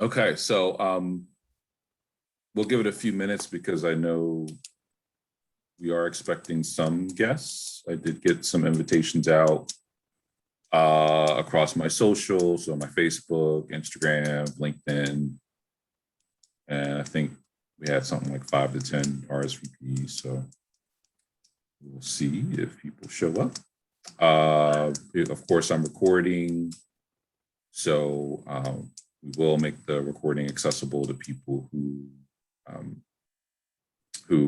Okay, so we'll give it a few minutes because I know we are expecting some guests. I did get some invitations out across my socials, so my Facebook, Instagram, LinkedIn, and I think we had something like 5 to 10 RSVPs. So we'll see if people show up. Of course, I'm recording, so we will make the recording accessible to people who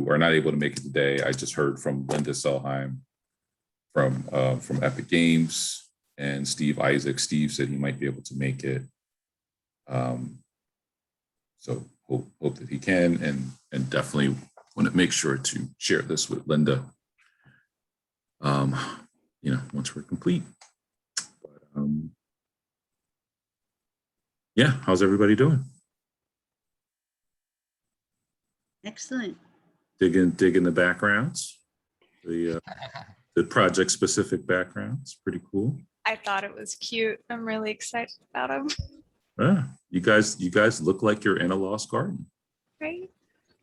are not able to make it today. I just heard from Linda Selheim from Epic Games and Steve Isaac. Steve said he might be able to make it. So hope that he can, and definitely want to make sure to share this with Linda. Once we're complete. But, yeah, how's everybody doing? Excellent. Digging the backgrounds, the project specific backgrounds. Pretty cool. I thought it was cute. I'm really excited about him. You guys look like you're in a lost garden. Right.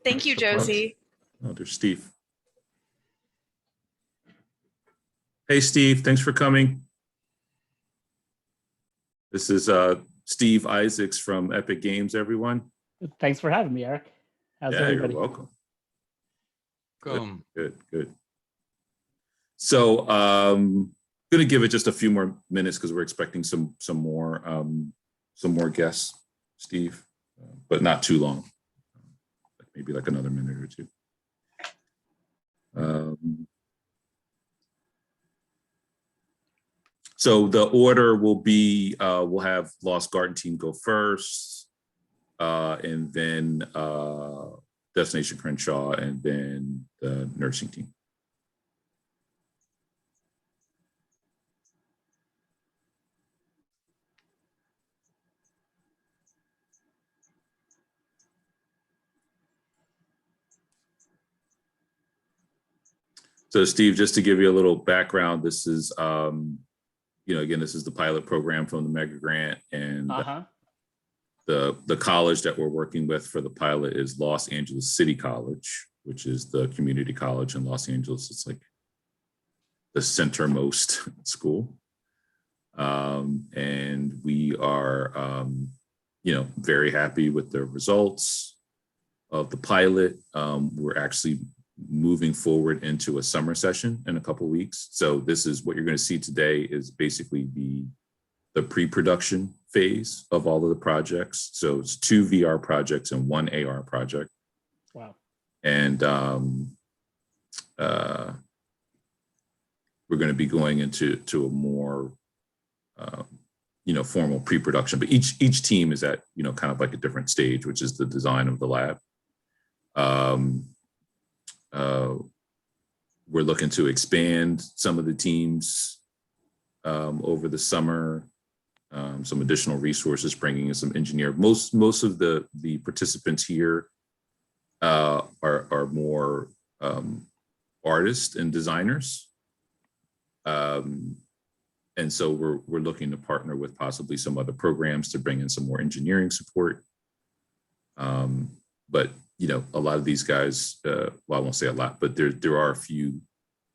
Thank you, Josie. Oh, there's Steve. Hey, Steve, thanks for coming. This is Steve Isaacs from Epic Games, everyone. Thanks for having me, Eric. How's everybody? You're welcome. Good. So gonna give it just a few more minutes because we're expecting some more guests, Steve, but not too long. Maybe like another minute or two. So the order will be, we'll have Lost Garden team go first, and then Destination Crenshaw, and then the nursing team. So Steve, just to give you a little background, this is, again, this is the pilot program from the Mega Grant, and the college that we're working with for the pilot is Los Angeles City College, which is the community college in Los Angeles. It's like the centermost school. And we are, very happy with the results of the pilot. We're actually moving forward into a summer session in a couple of weeks. So this is what you're going to see today is basically the pre-production phase of all of the projects. So it's 2 VR projects and 1 AR project. Wow. And we're going to be going into a more formal pre-production, but each team is at kind of like a different stage, which is the design of the lab. We're looking to expand some of the teams over the summer, some additional resources, bringing in some engineer. Most of the participants here are more artists and designers. And so we're looking to partner with possibly some other programs to bring in some more engineering support. But a lot of these guys, well, I won't say a lot, but there are a few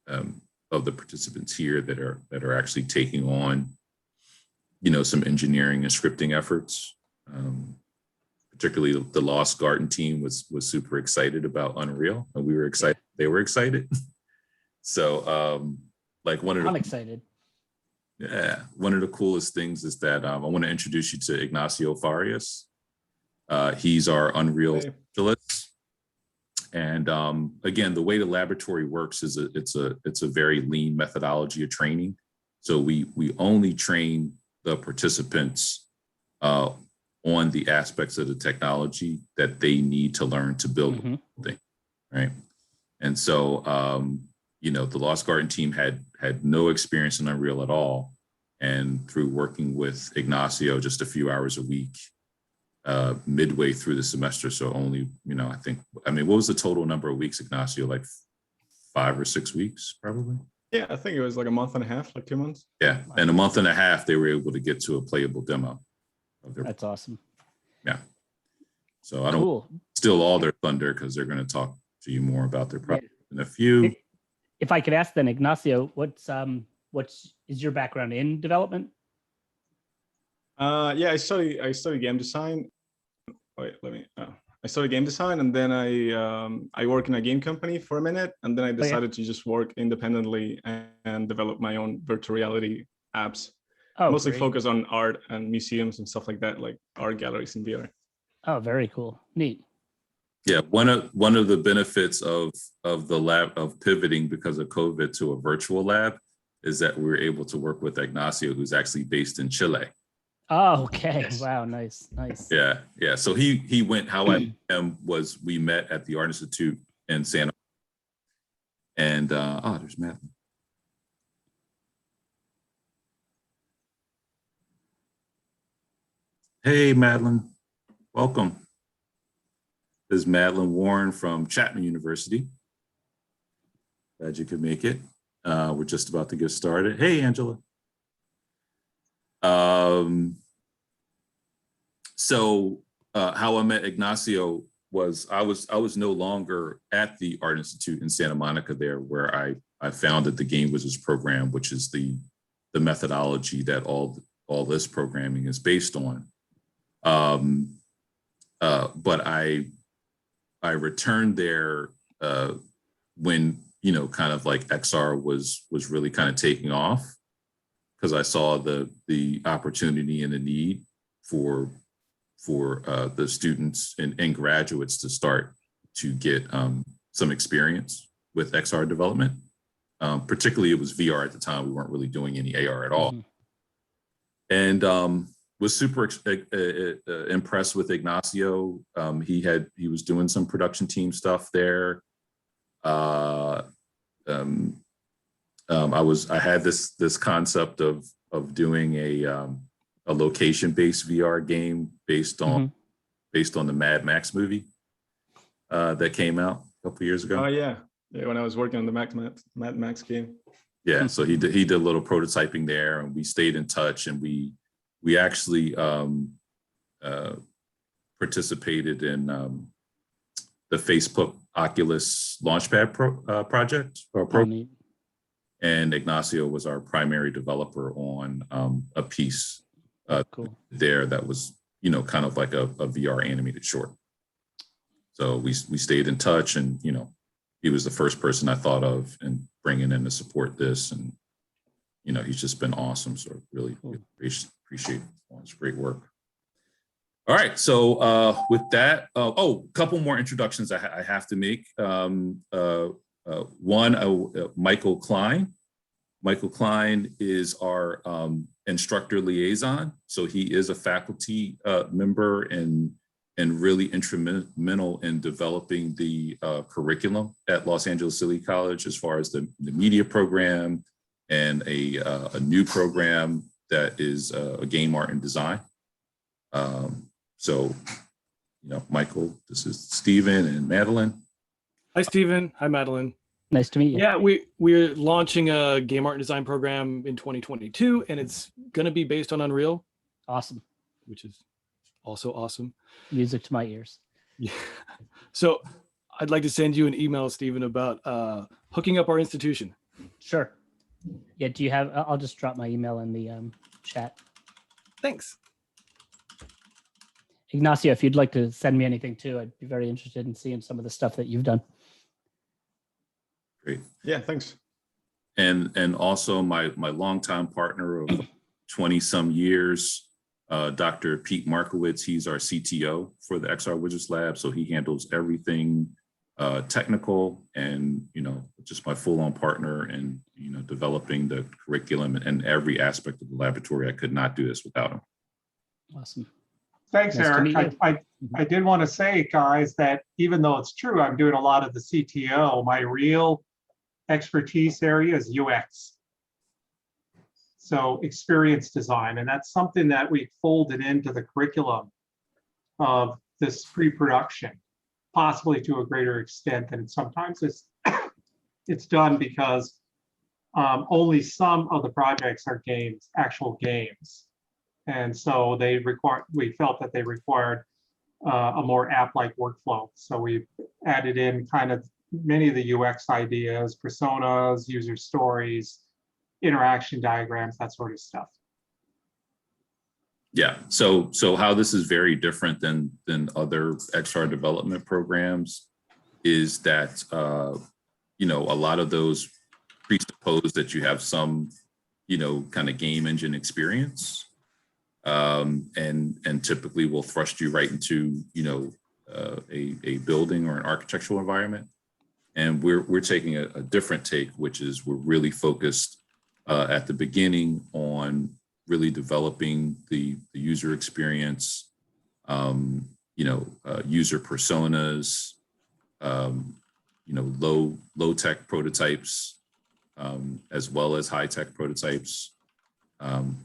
of the participants here that are actually taking on, some engineering and scripting efforts. Particularly the Lost Garden team was super excited about Unreal, and we were excited. They were excited. So I'm excited. Yeah, one of the coolest things is that I want to introduce you to Ignacio Farias. He's our Unreal specialist. And again, the way the laboratory works is it's a very lean methodology of training. So we only train the participants on the aspects of the technology that they need to learn to build the thing, right? And so the Lost Garden team had no experience in Unreal at all, and through working with Ignacio just a few hours a week, midway through the semester, so only what was the total number of weeks, Ignacio? Like 5 or 6 weeks, probably. Yeah, I think it was like a month and a half, like 2 months. Yeah, and a month and a half, they were able to get to a playable demo. That's awesome. Yeah. So I don't Cool. steal all their thunder because they're going to talk to you more about their Yeah. project in a few. If I could ask then, Ignacio, what's is your background in development? Yeah, I study game design. Wait, let me. I studied game design, and then I work in a game company for a minute, and then I decided to just work independently and develop my own virtual reality apps. Oh, Mostly great. focus on art and museums and stuff like that, like art galleries in VR. Oh, very cool. Neat. Yeah, one of the benefits of the lab of pivoting because of COVID to a virtual lab is that we were able to work with Ignacio, who's actually based in Chile. Oh, okay. Yes. Wow, nice. Yeah. So he went. How I met him was we met at the Art Institute in Santa. And there's Madeline. Hey, Madeline, welcome. This is Madeline Warren from Chapman University. Glad you could make it. We're just about to get started. Hey, Angela. So how I met Ignacio was I was no longer at the Art Institute in Santa Monica there, where I founded the Game Wizards program, which is the methodology that all this programming is based on. But I returned there when, you know, kind of like XR was really kind of taking off, because I saw the opportunity and the need for the students and graduates to start to get some experience with XR development. Particularly it was VR at the time. We weren't really doing any AR at all. And was super impressed with Ignacio. He was doing some production team stuff there. I had this concept of doing a location-based VR game based on the Mad Max movie that came out a couple years ago. Oh yeah, when I was working on the Mad Max game. Yeah, so he did a little prototyping there, and we stayed in touch, and we actually participated in the Facebook Oculus Launchpad project or program. And Ignacio was our primary developer on a piece there that was, you know, kind of like a VR animated short. So we stayed in touch, and, you know, he was the first person I thought of and bringing in to support this. And, you know, he's just been awesome. So really appreciate his great work. All right. So with that, a couple more introductions I have to make. One, Michael Klein. Michael Klein is our instructor liaison. So he is a faculty member and really instrumental in developing the curriculum at Los Angeles City College, as far as the media program and a new program that is a game art and design. So, you know, Michael, this is Stephen and Madeline. Hi, Stephen. Hi, Madeline. Nice to meet you. Yeah, we're launching a game art and design program in 2022, and it's going to be based on Unreal. Awesome. Which is also awesome. Music to my ears. Yeah. So I'd like to send you an email, Stephen, about hooking up our institution. Sure. Yeah, do you have, I'll just drop my email in the chat. Thanks. Ignacio, if you'd like to send me anything too, I'd be very interested in seeing some of the stuff that you've done. Great. Yeah, thanks. And also my longtime partner of 20 some years, Dr. Pete Markowitz. He's our CTO for the XR Wizards Lab. So he handles everything technical, and, you know, just my full-on partner in, you know, developing the curriculum and every aspect of the laboratory. I could not do this without him. Awesome. Thanks, Nice to Eric. meet you. I did want to say, guys, that even though it's true, I'm doing a lot of the CTO, my real expertise area is UX. So experience design, and that's something that we folded into the curriculum of this pre-production, possibly to a greater extent than sometimes it's done, because only some of the projects are games, actual games. And so we felt that they required a more app-like workflow. So we've added in kind of many of the UX ideas, personas, user stories, interaction diagrams, that sort of stuff. Yeah, so how this is very different than other XR development programs is that you know, a lot of those presuppose that you have some, you know, kind of game engine experience, and typically will thrust you right into, you know, a building or an architectural environment. And we're taking a different take, which is we're really focused at the beginning on really developing the user experience, you know, user personas, you know, low tech prototypes, as well as high tech prototypes,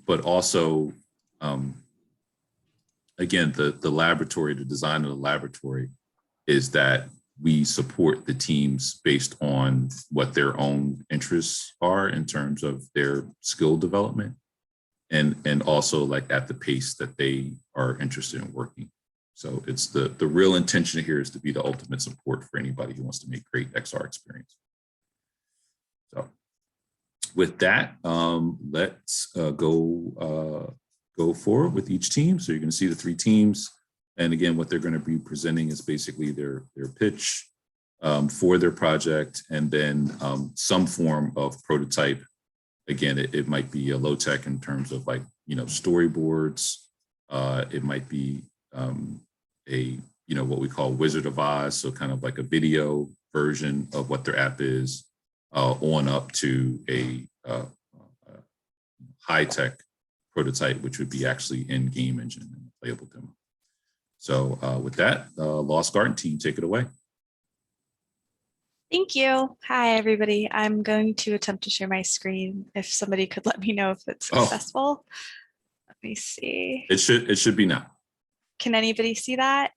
but also, again, the laboratory, the design of the laboratory is that we support the teams based on what their own interests are in terms of their skill development, and also like at the pace that they are interested in working. So it's the real intention here is to be the ultimate support for anybody who wants to make great XR experience. So with that, let's go forward with each team. So you're going to see the 3 teams. And again, what they're going to be presenting is basically their pitch for their project, and then some form of prototype. Again, it might be a low tech in terms of like, you know, storyboards. It might be a, you know, what we call Wizard of Oz. So kind of like a video version of what their app is, on up to a high tech prototype, which would be actually in game engine and playable demo. So with that, Lost Garden team, take it away. Thank you. Hi, everybody. I'm going to attempt to share my screen. If somebody could let me know if it's successful. Let me see. It should be now. Can anybody see that?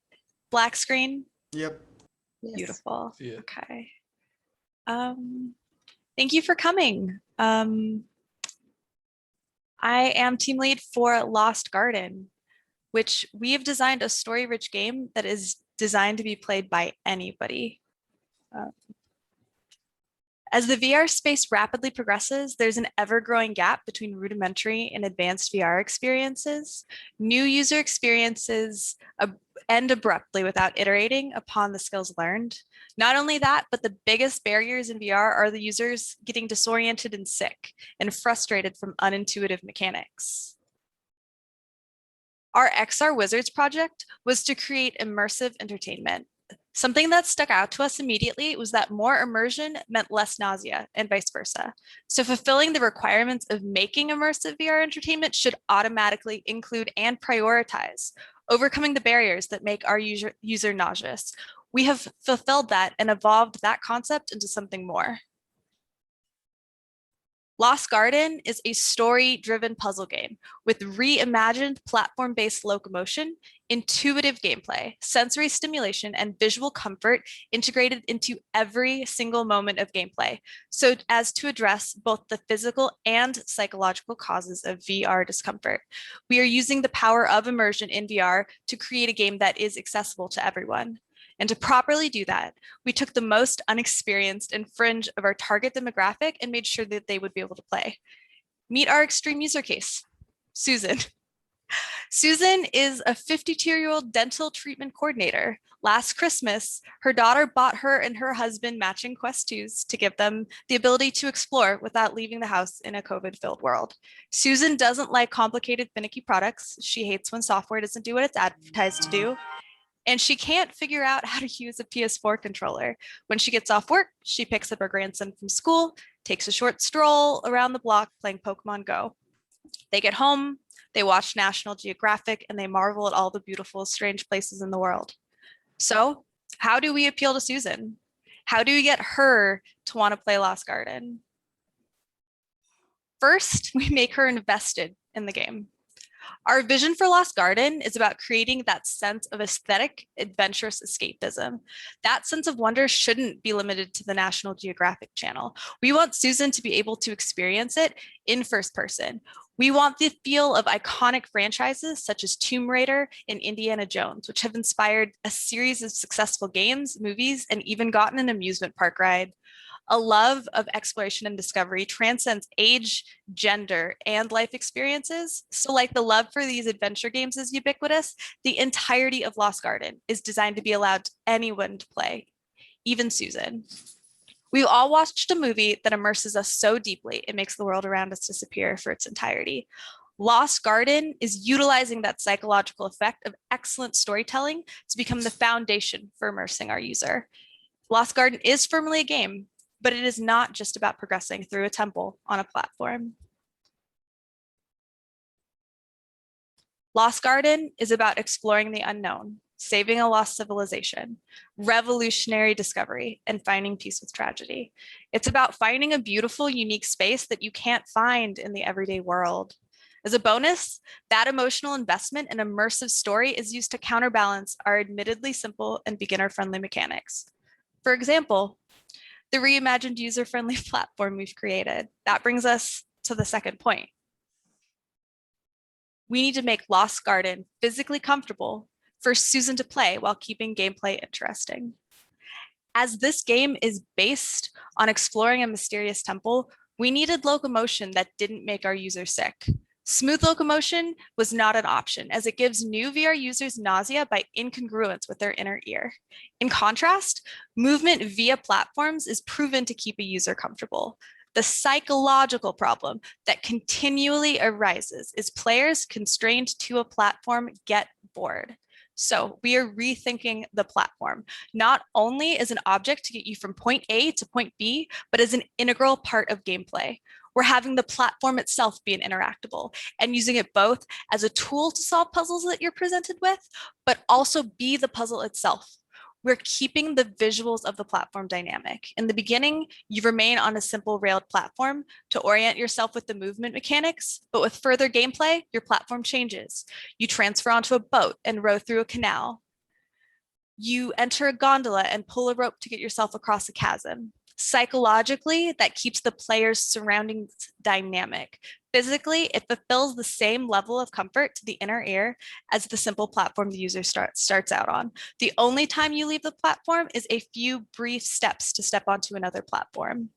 Black screen? Yep. Beautiful. See it. Okay. Thank you for coming. I am team lead for Lost Garden, which we have designed a story-rich game that is designed to be played by anybody. As the VR space rapidly progresses, there's an ever-growing gap between rudimentary and advanced VR experiences. New user experiences end abruptly without iterating upon the skills learned. Not only that, but the biggest barriers in VR are the users getting disoriented and sick and frustrated from unintuitive mechanics. Our XR Wizards project was to create immersive entertainment. Something that stuck out to us immediately was that more immersion meant less nausea and vice versa. So fulfilling the requirements of making immersive VR entertainment should automatically include and prioritize overcoming the barriers that make our user nauseous. We have fulfilled that and evolved that concept into something more. Lost Garden is a story-driven puzzle game with reimagined platform-based locomotion, intuitive gameplay, sensory stimulation, and visual comfort integrated into every single moment of gameplay, so as to address both the physical and psychological causes of VR discomfort. We are using the power of immersion in VR to create a game that is accessible to everyone. And to properly do that, we took the most unexperienced and fringe of our target demographic and made sure that they would be able to play. Meet our extreme user case, Susan. Susan is a 52-year-old dental treatment coordinator. Last Christmas, her daughter bought her and her husband matching Quest 2s to give them the ability to explore without leaving the house in a COVID-filled world. Susan doesn't like complicated, finicky products. She hates when software doesn't do what it's advertised to do. And she can't figure out how to use a PS4 controller. When she gets off work, she picks up her grandson from school, takes a short stroll around the block playing Pokemon Go. They get home, they watch National Geographic, and they marvel at all the beautiful, strange places in the world. So how do we appeal to Susan? How do we get her to want to play Lost Garden? First, we make her invested in the game. Our vision for Lost Garden is about creating that sense of aesthetic, adventurous escapism. That sense of wonder shouldn't be limited to the National Geographic Channel. We want Susan to be able to experience it in first person. We want the feel of iconic franchises such as Tomb Raider and Indiana Jones, which have inspired a series of successful games, movies, and even gotten an amusement park ride. A love of exploration and discovery transcends age, gender, and life experiences. So like the love for these adventure games is ubiquitous, the entirety of Lost Garden is designed to be allowed anyone to play, even Susan. We've all watched a movie that immerses us so deeply, it makes the world around us disappear for its entirety. Lost Garden is utilizing that psychological effect of excellent storytelling to become the foundation for immersing our user. Lost Garden is firmly a game, but it is not just about progressing through a temple on a platform. Lost Garden is about exploring the unknown, saving a lost civilization, revolutionary discovery, and finding peace with tragedy. It's about finding a beautiful, unique space that you can't find in the everyday world. As a bonus, that emotional investment and immersive story is used to counterbalance our admittedly simple and beginner-friendly mechanics. For example, the reimagined user-friendly platform we've created. That brings us to the second point. We need to make Lost Garden physically comfortable for Susan to play while keeping gameplay interesting. As this game is based on exploring a mysterious temple, we needed locomotion that didn't make our user sick. Smooth locomotion was not an option, as it gives new VR users nausea by incongruence with their inner ear. In contrast, movement via platforms is proven to keep a user comfortable. The psychological problem that continually arises is players constrained to a platform get bored. So we are rethinking the platform, not only as an object to get you from point A to point B, but as an integral part of gameplay. We're having the platform itself be an interactable and using it both as a tool to solve puzzles that you're presented with, but also be the puzzle itself. We're keeping the visuals of the platform dynamic. In the beginning, you remain on a simple railed platform to orient yourself with the movement mechanics, but with further gameplay, your platform changes. You transfer onto a boat and row through a canal. You enter a gondola and pull a rope to get yourself across a chasm. Psychologically, that keeps the player's surroundings dynamic. Physically, it fulfills the same level of comfort to the inner ear as the simple platform the user starts out on. The only time you leave the platform is a few brief steps to step onto another platform.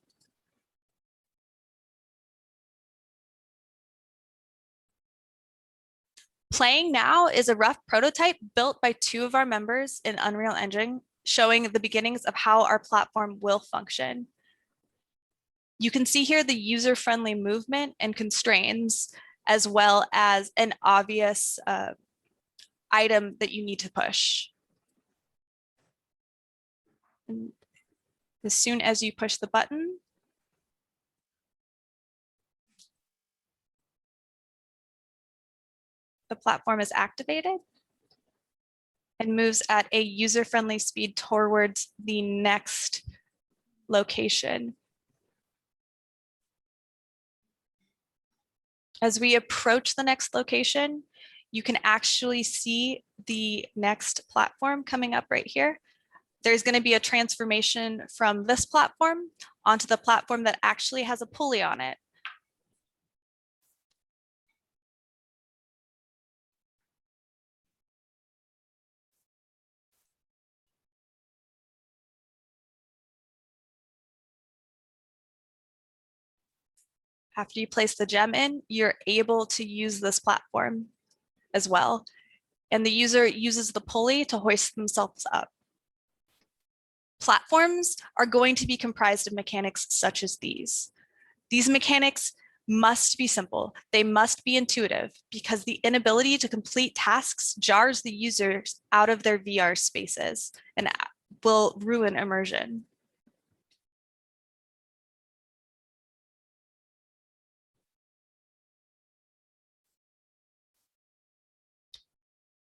Playing Now is a rough prototype built by 2 of our members in Unreal Engine, showing the beginnings of how our platform will function. You can see here the user-friendly movement and constraints, as well as an obvious item that you need to push. And as soon as you push the button, the platform is activated and moves at a user-friendly speed towards the next location. As we approach the next location, you can actually see the next platform coming up right here. There's going to be a transformation from this platform onto the platform that actually has a pulley on it. After you place the gem in, you're able to use this platform as well. And the user uses the pulley to hoist themselves up. Platforms are going to be comprised of mechanics such as these. These mechanics must be simple. They must be intuitive because the inability to complete tasks jars the users out of their VR spaces and will ruin immersion.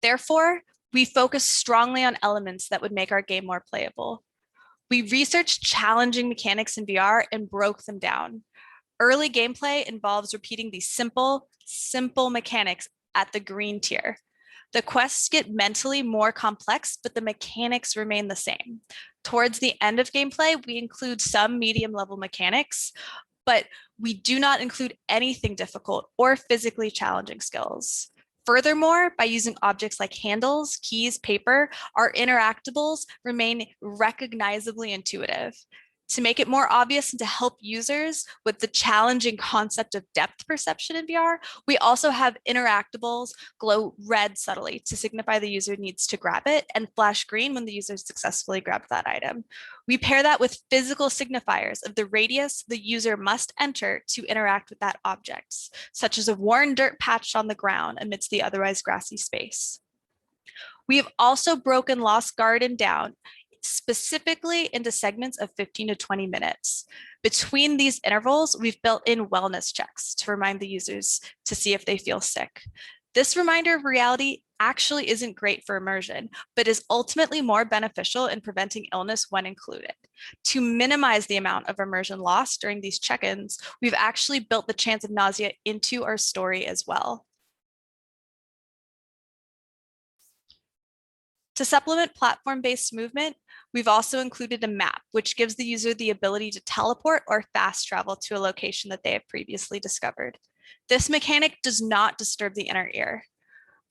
Therefore, we focus strongly on elements that would make our game more playable. We researched challenging mechanics in VR and broke them down. Early gameplay involves repeating these simple mechanics at the green tier. The quests get mentally more complex, but the mechanics remain the same. Towards the end of gameplay, we include some medium level mechanics, but we do not include anything difficult or physically challenging skills. Furthermore, by using objects like handles, keys, paper, our interactables remain recognizably intuitive. To make it more obvious and to help users with the challenging concept of depth perception in VR, we also have interactables glow red subtly to signify the user needs to grab it and flash green when the user successfully grabbed that item. We pair that with physical signifiers of the radius the user must enter to interact with that object, such as a worn dirt patch on the ground amidst the otherwise grassy space. We have also broken Lost Garden down specifically into segments of 15 to 20 minutes. Between these intervals, we've built in wellness checks to remind the users to see if they feel sick. This reminder of reality actually isn't great for immersion, but is ultimately more beneficial in preventing illness when included. To minimize the amount of immersion lost during these check-ins, we've actually built the chance of nausea into our story as well. To supplement platform-based movement, we've also included a map, which gives the user the ability to teleport or fast travel to a location that they have previously discovered. This mechanic does not disturb the inner ear.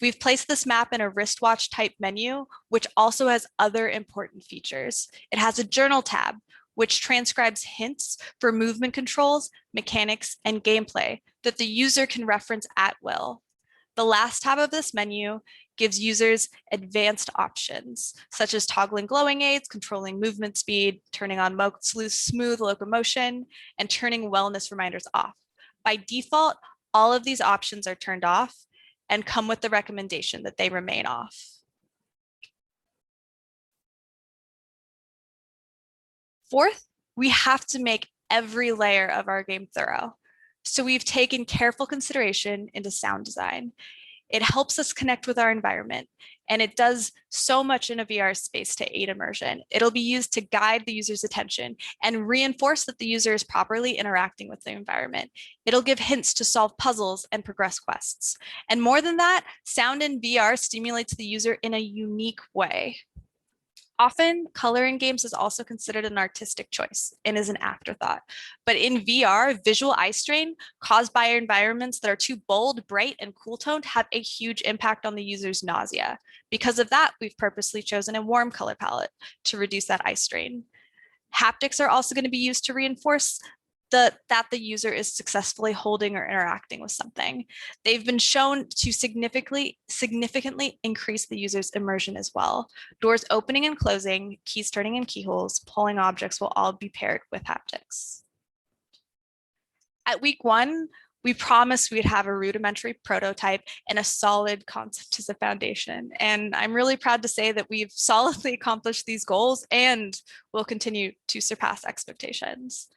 We've placed this map in a wristwatch type menu, which also has other important features. It has a journal tab, which transcribes hints for movement controls, mechanics, and gameplay that the user can reference at will. The last tab of this menu gives users advanced options, such as toggling glowing aids, controlling movement speed, turning on smooth locomotion, and turning wellness reminders off. By default, all of these options are turned off and come with the recommendation that they remain off. Fourth, we have to make every layer of our game thorough. So we've taken careful consideration into sound design. It helps us connect with our environment, and it does so much in a VR space to aid immersion. It'll be used to guide the user's attention and reinforce that the user is properly interacting with the environment. It'll give hints to solve puzzles and progress quests. And more than that, sound in VR stimulates the user in a unique way. Often, color in games is also considered an artistic choice and is an afterthought. But in VR, visual eye strain caused by environments that are too bold, bright, and cool toned have a huge impact on the user's nausea. Because of that, we've purposely chosen a warm color palette to reduce that eye strain. Haptics are also going to be used to reinforce that the user is successfully holding or interacting with something. They've been shown to significantly increase the user's immersion as well. Doors opening and closing, keys turning in keyholes, pulling objects will all be paired with haptics. At week 1, we promised we'd have a rudimentary prototype and a solid concept as a foundation. And I'm really proud to say that we've solidly accomplished these goals and will continue to surpass expectations.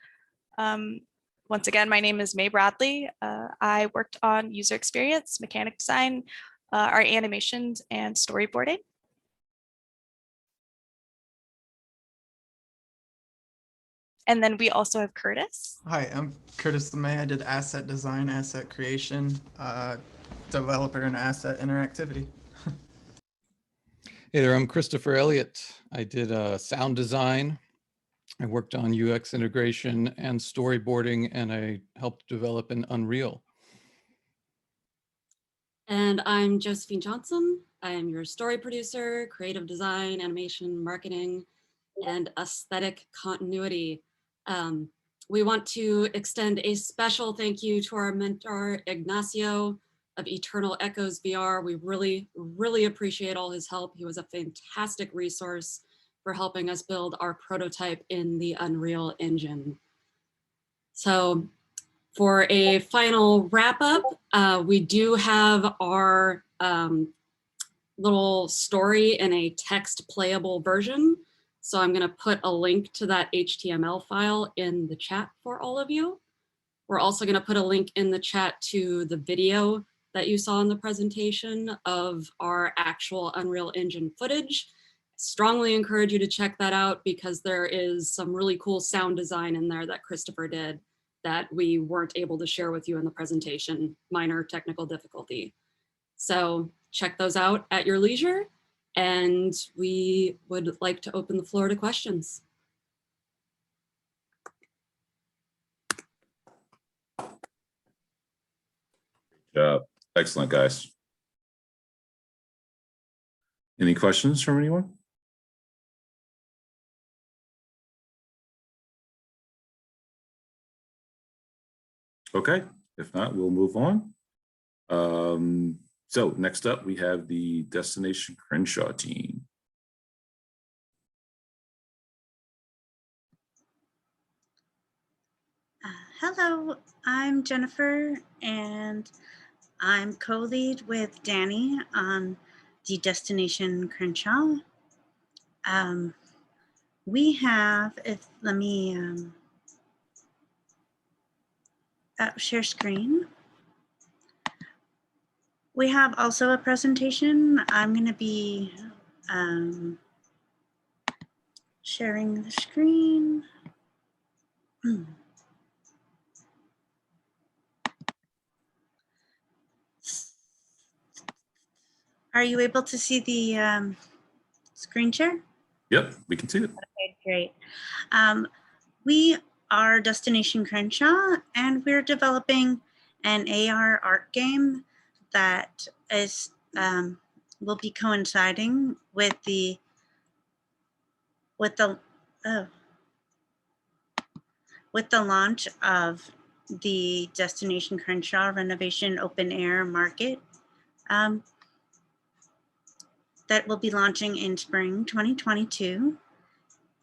Once again, my name is May Bradley. I worked on user experience, mechanic design, our animations, and storyboarding. And then we also have Curtis. Hi, I'm Curtis LeMay. I did asset design, asset creation, developer, and asset interactivity. Hey there, I'm Christopher Elliott. I did sound design. I worked on UX integration and storyboarding, and I helped develop an Unreal. And I'm Josephine Johnson. I am your story producer, creative design, animation, marketing, and aesthetic continuity. We want to extend a special thank you to our mentor, Ignacio of Eternal Echoes VR. We really appreciate all his help. He was a fantastic resource for helping us build our prototype in the Unreal Engine. So for a final wrap up, we do have our little story in a text playable version. So I'm gonna put a link to that HTML file in the chat for all of you. We're also gonna put a link in the chat to the video that you saw in the presentation of our actual Unreal Engine footage. Strongly encourage you to check that out because there is some really cool sound design in there that Christopher did that we weren't able to share with you in the presentation, minor technical difficulty. So check those out at your leisure. And we would like to open the floor to questions. Excellent, guys. Any questions from anyone? Okay, if not, we'll move on. So next up, we have the Destination Crenshaw team. Hello, I'm Jennifer, and I'm co-lead with Danny on the Destination Crenshaw. We have, let me share screen. We have also a presentation. I'm going to be sharing the screen. Are you able to see the screen share? Yep, we can see it. Okay, great. We are Destination Crenshaw, and we're developing an AR art game that is will be coinciding with the launch of the Destination Crenshaw Renovation Open Air Market that will be launching in spring 2022.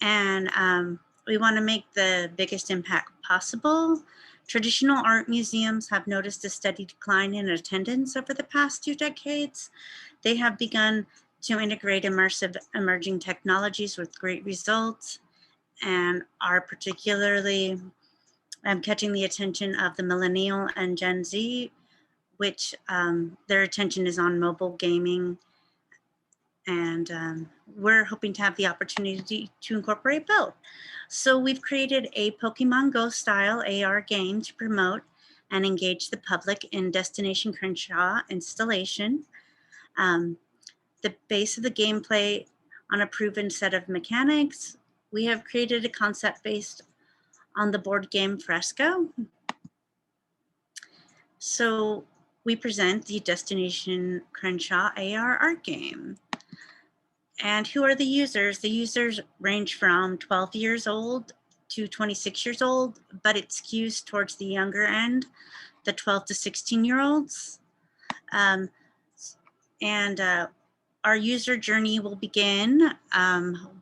And we want to make the biggest impact possible. Traditional art museums have noticed a steady decline in attendance over the past 2 decades. They have begun to integrate immersive emerging technologies with great results, and are particularly catching the attention of the millennial and Gen Z, which their attention is on mobile gaming. And we're hoping to have the opportunity to incorporate both. So we've created a Pokemon Go style AR game to promote and engage the public in Destination Crenshaw installation. The base of the gameplay on a proven set of mechanics. We have created a concept based on the board game Fresco. So we present the Destination Crenshaw AR art game. And who are the users? The users range from 12 years old to 26 years old, but it skews towards the younger end, the 12 to 16-year-olds. Our user journey will begin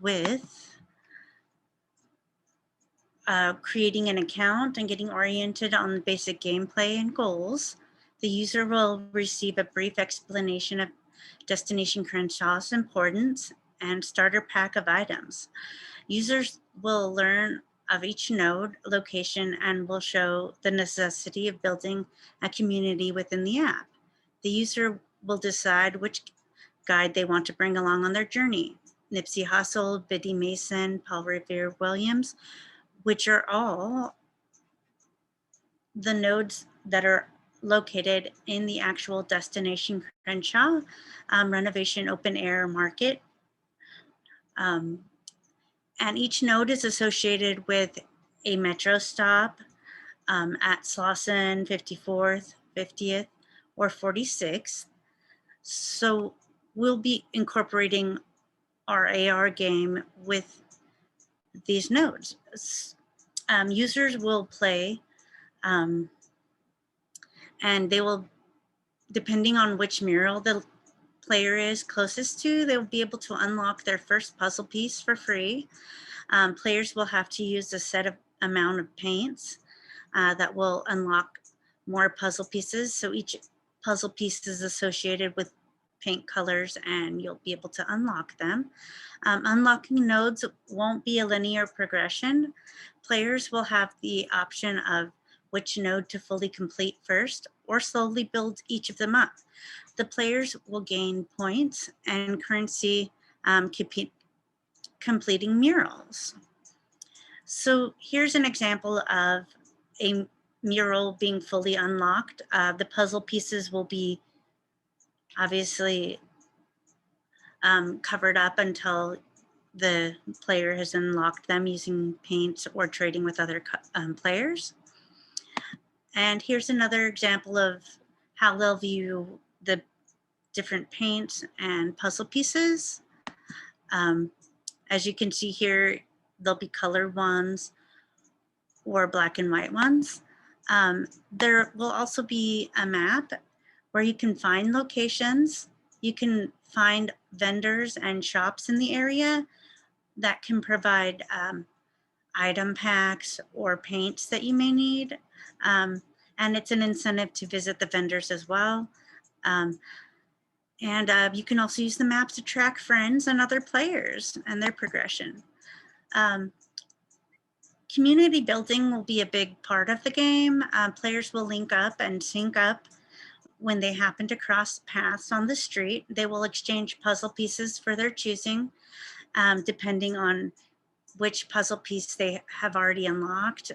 with creating an account and getting oriented on the basic gameplay and goals. The user will receive a brief explanation of Destination Crenshaw's importance and starter pack of items. Users will learn of each node, location, and will show the necessity of building a community within the app. The user will decide which guide they want to bring along on their journey. Nipsey Hussle, Biddy Mason, Paul Revere Williams, which are all the nodes that are located in the actual Destination Crenshaw Renovation Open Air Market. And each node is associated with a metro stop at Slauson, 54th, 50th, or 46th. So we'll be incorporating our AR game with these nodes. Users will play and they will, depending on which mural the player is closest to, they will be able to unlock their first puzzle piece for free. Players will have to use a set amount of paints that will unlock more puzzle pieces. So each puzzle piece is associated with paint colors and you'll be able to unlock them. Unlocking nodes won't be a linear progression. Players will have the option of which node to fully complete first or slowly build each of them up. The players will gain points and currency completing murals. So here's an example of a mural being fully unlocked. The puzzle pieces will be obviously covered up until the player has unlocked them using paints or trading with other players. And here's another example of how they'll view the different paints and puzzle pieces. As you can see here, there'll be colored ones or black and white ones. There will also be a map where you can find locations. You can find vendors and shops in the area that can provide item packs or paints that you may need. And it's an incentive to visit the vendors as well. You can also use the map to track friends and other players and their progression. Community building will be a big part of the game. Players will link up and sync up when they happen to cross paths on the street. They will exchange puzzle pieces for their choosing, depending on which puzzle piece they have already unlocked.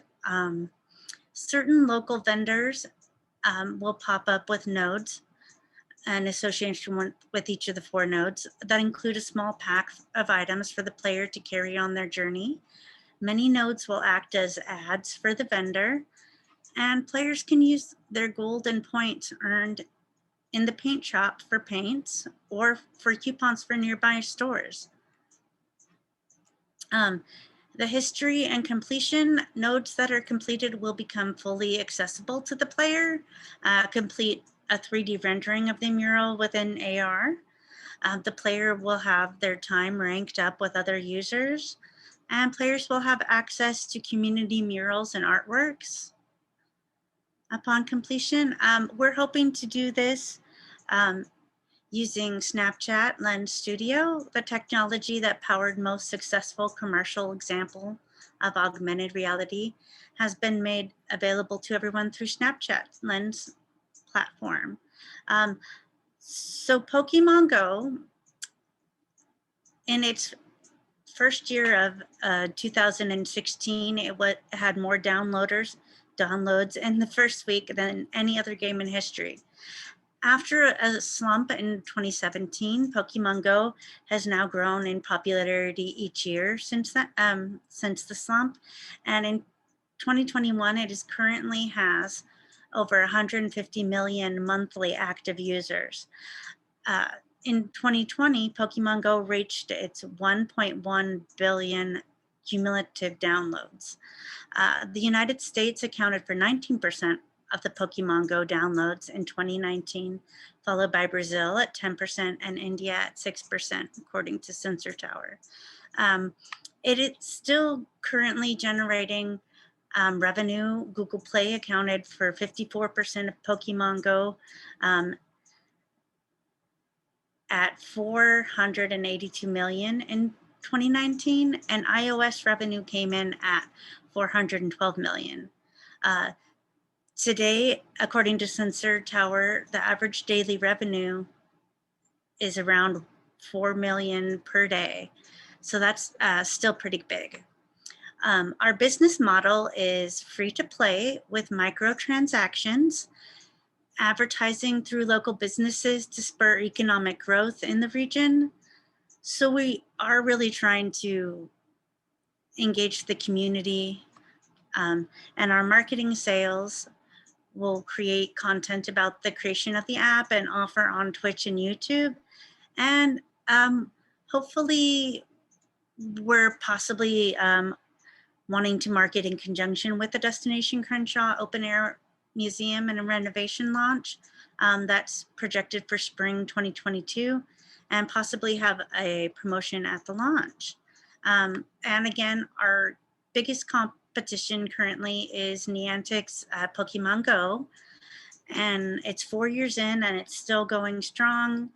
Certain local vendors will pop up with nodes and association with each of the 4 nodes that include a small pack of items for the player to carry on their journey. Many nodes will act as ads for the vendor, and players can use their gold and points earned in the paint shop for paints or for coupons for nearby stores. The history and completion nodes that are completed will become fully accessible to the player. Complete a 3D rendering of the mural within AR. The player will have their time ranked up with other users, and players will have access to community murals and artworks upon completion. We're hoping to do this using Snapchat Lens Studio, the technology that powered most successful commercial example of augmented reality has been made available to everyone through Snapchat Lens platform. So Pokemon Go, in its first year of 2016, it had more downloads in the first week than any other game in history. After a slump in 2017, Pokemon Go has now grown in popularity each year since the slump. And in 2021, it currently has over 150 million monthly active users. In 2020, Pokemon Go reached its 1.1 billion cumulative downloads. The United States accounted for 19% of the Pokemon Go downloads in 2019, followed by Brazil at 10% and India at 6%, according to Sensor Tower. It is still currently generating revenue. Google Play accounted for 54% of Pokemon Go at 482 million in 2019, and iOS revenue came in at 412 million. Today, according to Sensor Tower, the average daily revenue is around 4 million per day. So that's still pretty big. Our business model is free to play with microtransactions, advertising through local businesses to spur economic growth in the region. So we are really trying to engage the community, and our marketing sales will create content about the creation of the app and offer on Twitch and YouTube. And hopefully we're possibly wanting to market in conjunction with the Destination Crenshaw Open Air Museum and a renovation launch that's projected for spring 2022, and possibly have a promotion at the launch. And again, our biggest competition currently is Niantic's Pokemon Go, and it's 4 years in and it's still going strong.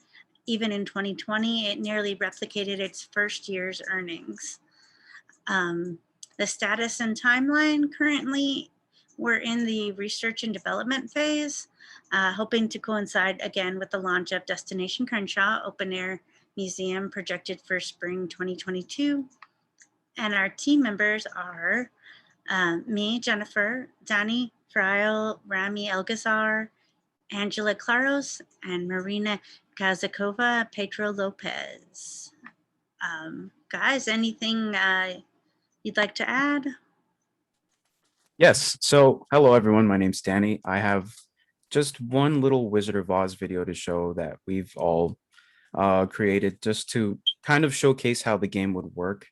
Even in 2020, it nearly replicated its first year's earnings. The status and timeline currently, we're in the research and development phase, hoping to coincide again with the launch of Destination Crenshaw Open Air Museum projected for spring 2022. And our team members are me, Jennifer, Danny Friel, Rami Elgazar, Angela Claros, and Marina Kazakova Pedro Lopez. Guys, anything you'd like to add? Yes. So, hello everyone. My name's Danny. I have just one little Wizard of Oz video to show that we've all created just to kind of showcase how the game would work.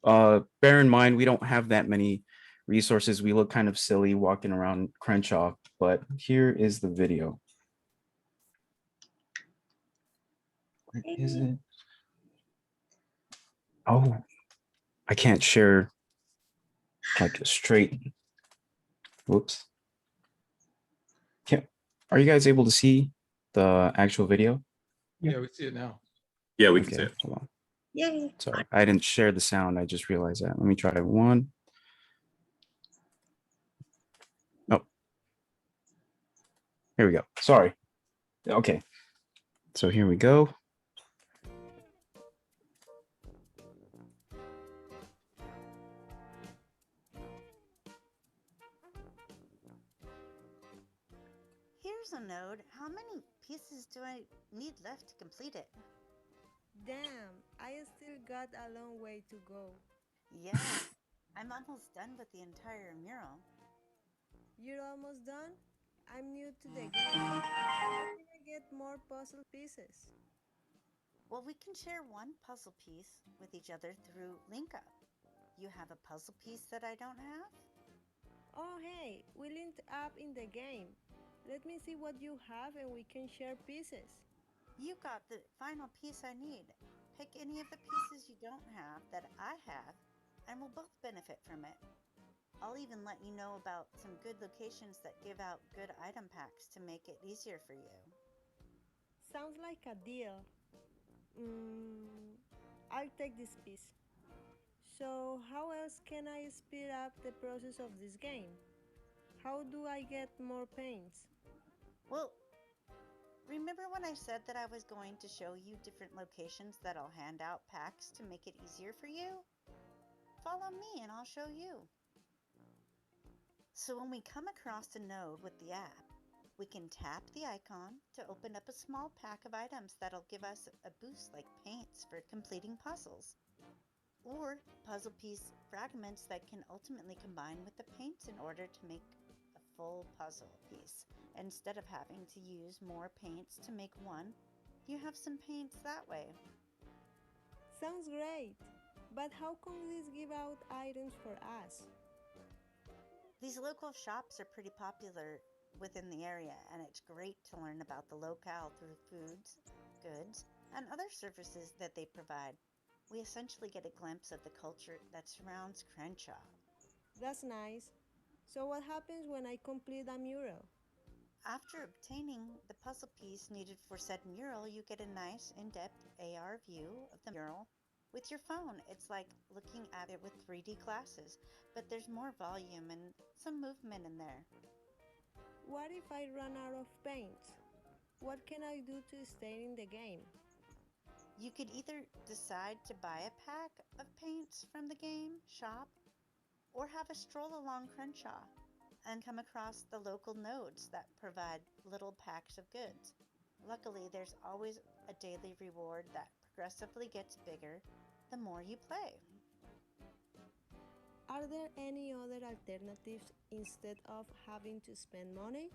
Bear in mind, we don't have that many resources. We look kind of silly walking around Crenshaw, but here is the video. Where is it? Oh, I can't share like a straight. Whoops. Are you guys able to see the actual video? Yeah, we see it now. Yeah, we can see it. Hold on. Yay. Sorry, I didn't share the sound. I just realized that. Let me try one. Oh, here we go. Sorry. Okay. So here we go. Here's a node. How many pieces do I need left to complete it? Damn, I still got a long way to go. Yeah, I'm almost done with the entire mural. You're almost done? I'm new to the game. How can I get more puzzle pieces? Well, we can share one puzzle piece with each other through LinkUp. You have a puzzle piece that I don't have? Oh hey, we linked up in the game. Let me see what you have and we can share pieces. You got the final piece I need. Pick any of the pieces you don't have that I have, and we'll both benefit from it. I'll even let you know about some good locations that give out good item packs to make it easier for you. Sounds like a deal. I'll take this piece. So how else can I speed up the process of this game? How do I get more paints? Well, remember when I said that I was going to show you different locations that I'll hand out packs to make it easier for you? Follow me and I'll show you. So when we come across a node with the app, we can tap the icon to open up a small pack of items that'll give us a boost like paints for completing puzzles, or puzzle piece fragments that can ultimately combine with the paints in order to make a full puzzle piece. Instead of having to use more paints to make one, you have some paints that way. Sounds great, but how can these give out items for us? These local shops are pretty popular within the area, and it's great to learn about the locale through foods, goods, and other services that they provide. We essentially get a glimpse of the culture that surrounds Crenshaw. That's nice. So what happens when I complete a mural? After obtaining the puzzle piece needed for said mural, you get a nice in-depth AR view of the mural with your phone. It's like looking at it with 3D glasses, but there's more volume and some movement in there. What if I run out of paints? What can I do to stay in the game? You could either decide to buy a pack of paints from the game shop, or have a stroll along Crenshaw and come across the local nodes that provide little packs of goods. Luckily, there's always a daily reward that progressively gets bigger the more you play. Are there any other alternatives instead of having to spend money?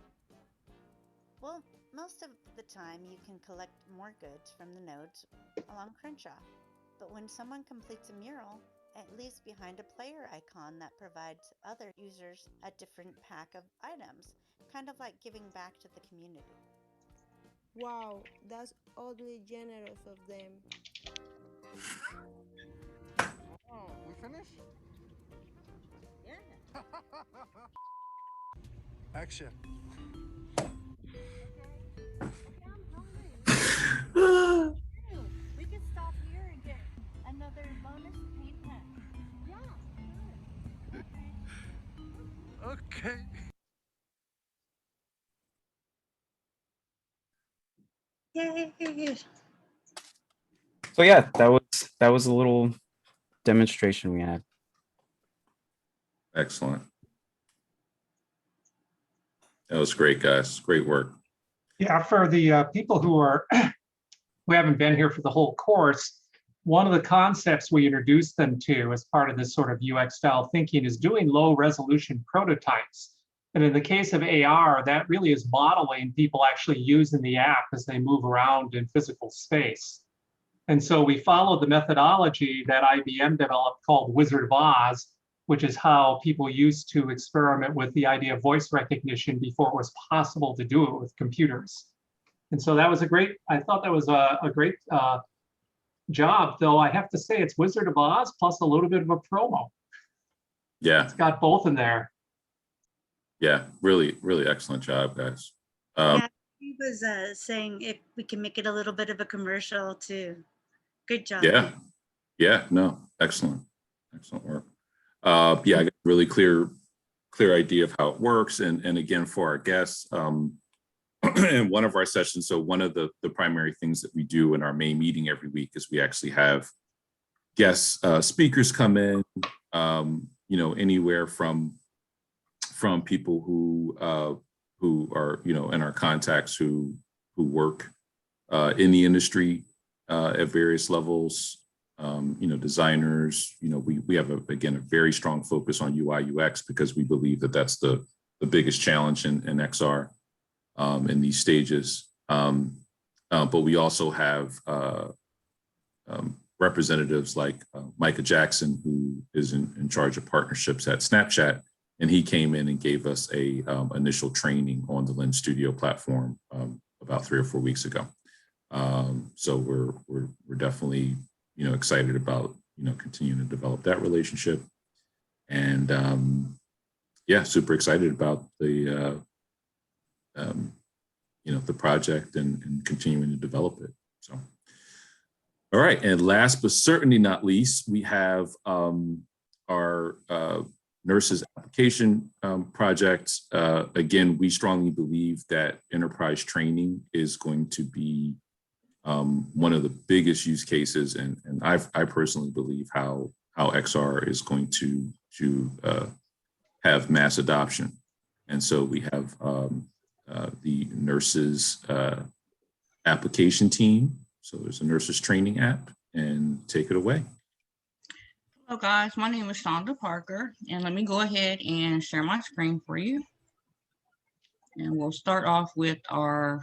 Well, most of the time you can collect more goods from the nodes along Crenshaw, but when someone completes a mural, it leaves behind a player icon that provides other users a different pack of items, kind of like giving back to the community. Wow, that's oddly generous of them. Oh, we finished? Yeah. Action. We can stop here and get another bonus paint pack. Yeah. Okay. Yay! So yeah, that was a little demonstration we had. Excellent. That was great, guys. Great work. Yeah, for the people who haven't been here for the whole course, one of the concepts we introduced them to as part of this sort of UX style thinking is doing low resolution prototypes. And in the case of AR, that really is modeling people actually using the app as they move around in physical space. And so we followed the methodology that IBM developed called Wizard of Oz, which is how people used to experiment with the idea of voice recognition before it was possible to do it with computers. And so that was I thought that was a great job, though I have to say it's Wizard of Oz plus a little bit of a promo. Yeah. It's got both in there. Yeah, really, really excellent job, guys. Yeah, he was saying if we can make it a little bit of a commercial too. Good job. Yeah, no, excellent work. Yeah, I got a really clear idea of how it works. And again, for our guests, in one of our sessions, so one of the primary things that we do in our main meeting every week is we actually have guest speakers come in, anywhere from people who are, in our contacts who work in the industry at various levels, designers, we have a very strong focus on UI UX because we believe that that's the biggest challenge in XR in these stages. But we also have representatives like Micah Jackson, who is in charge of partnerships at Snapchat. And he came in and gave us a initial training on the Lens Studio platform about 3 or 4 weeks ago. So we're definitely excited about continuing to develop that relationship, and super excited about the the project and continuing to develop it. So, all right, and last but certainly not least, we have our nurses application project. Again, we strongly believe that enterprise training is going to be one of the biggest use cases, and I personally believe how XR is going to have mass adoption. And so we have the nurses application team. So there's a nurses training app, and take it away. Hello guys, my name is Shonda Parker, and let me go ahead and share my screen for you. And we'll start off with our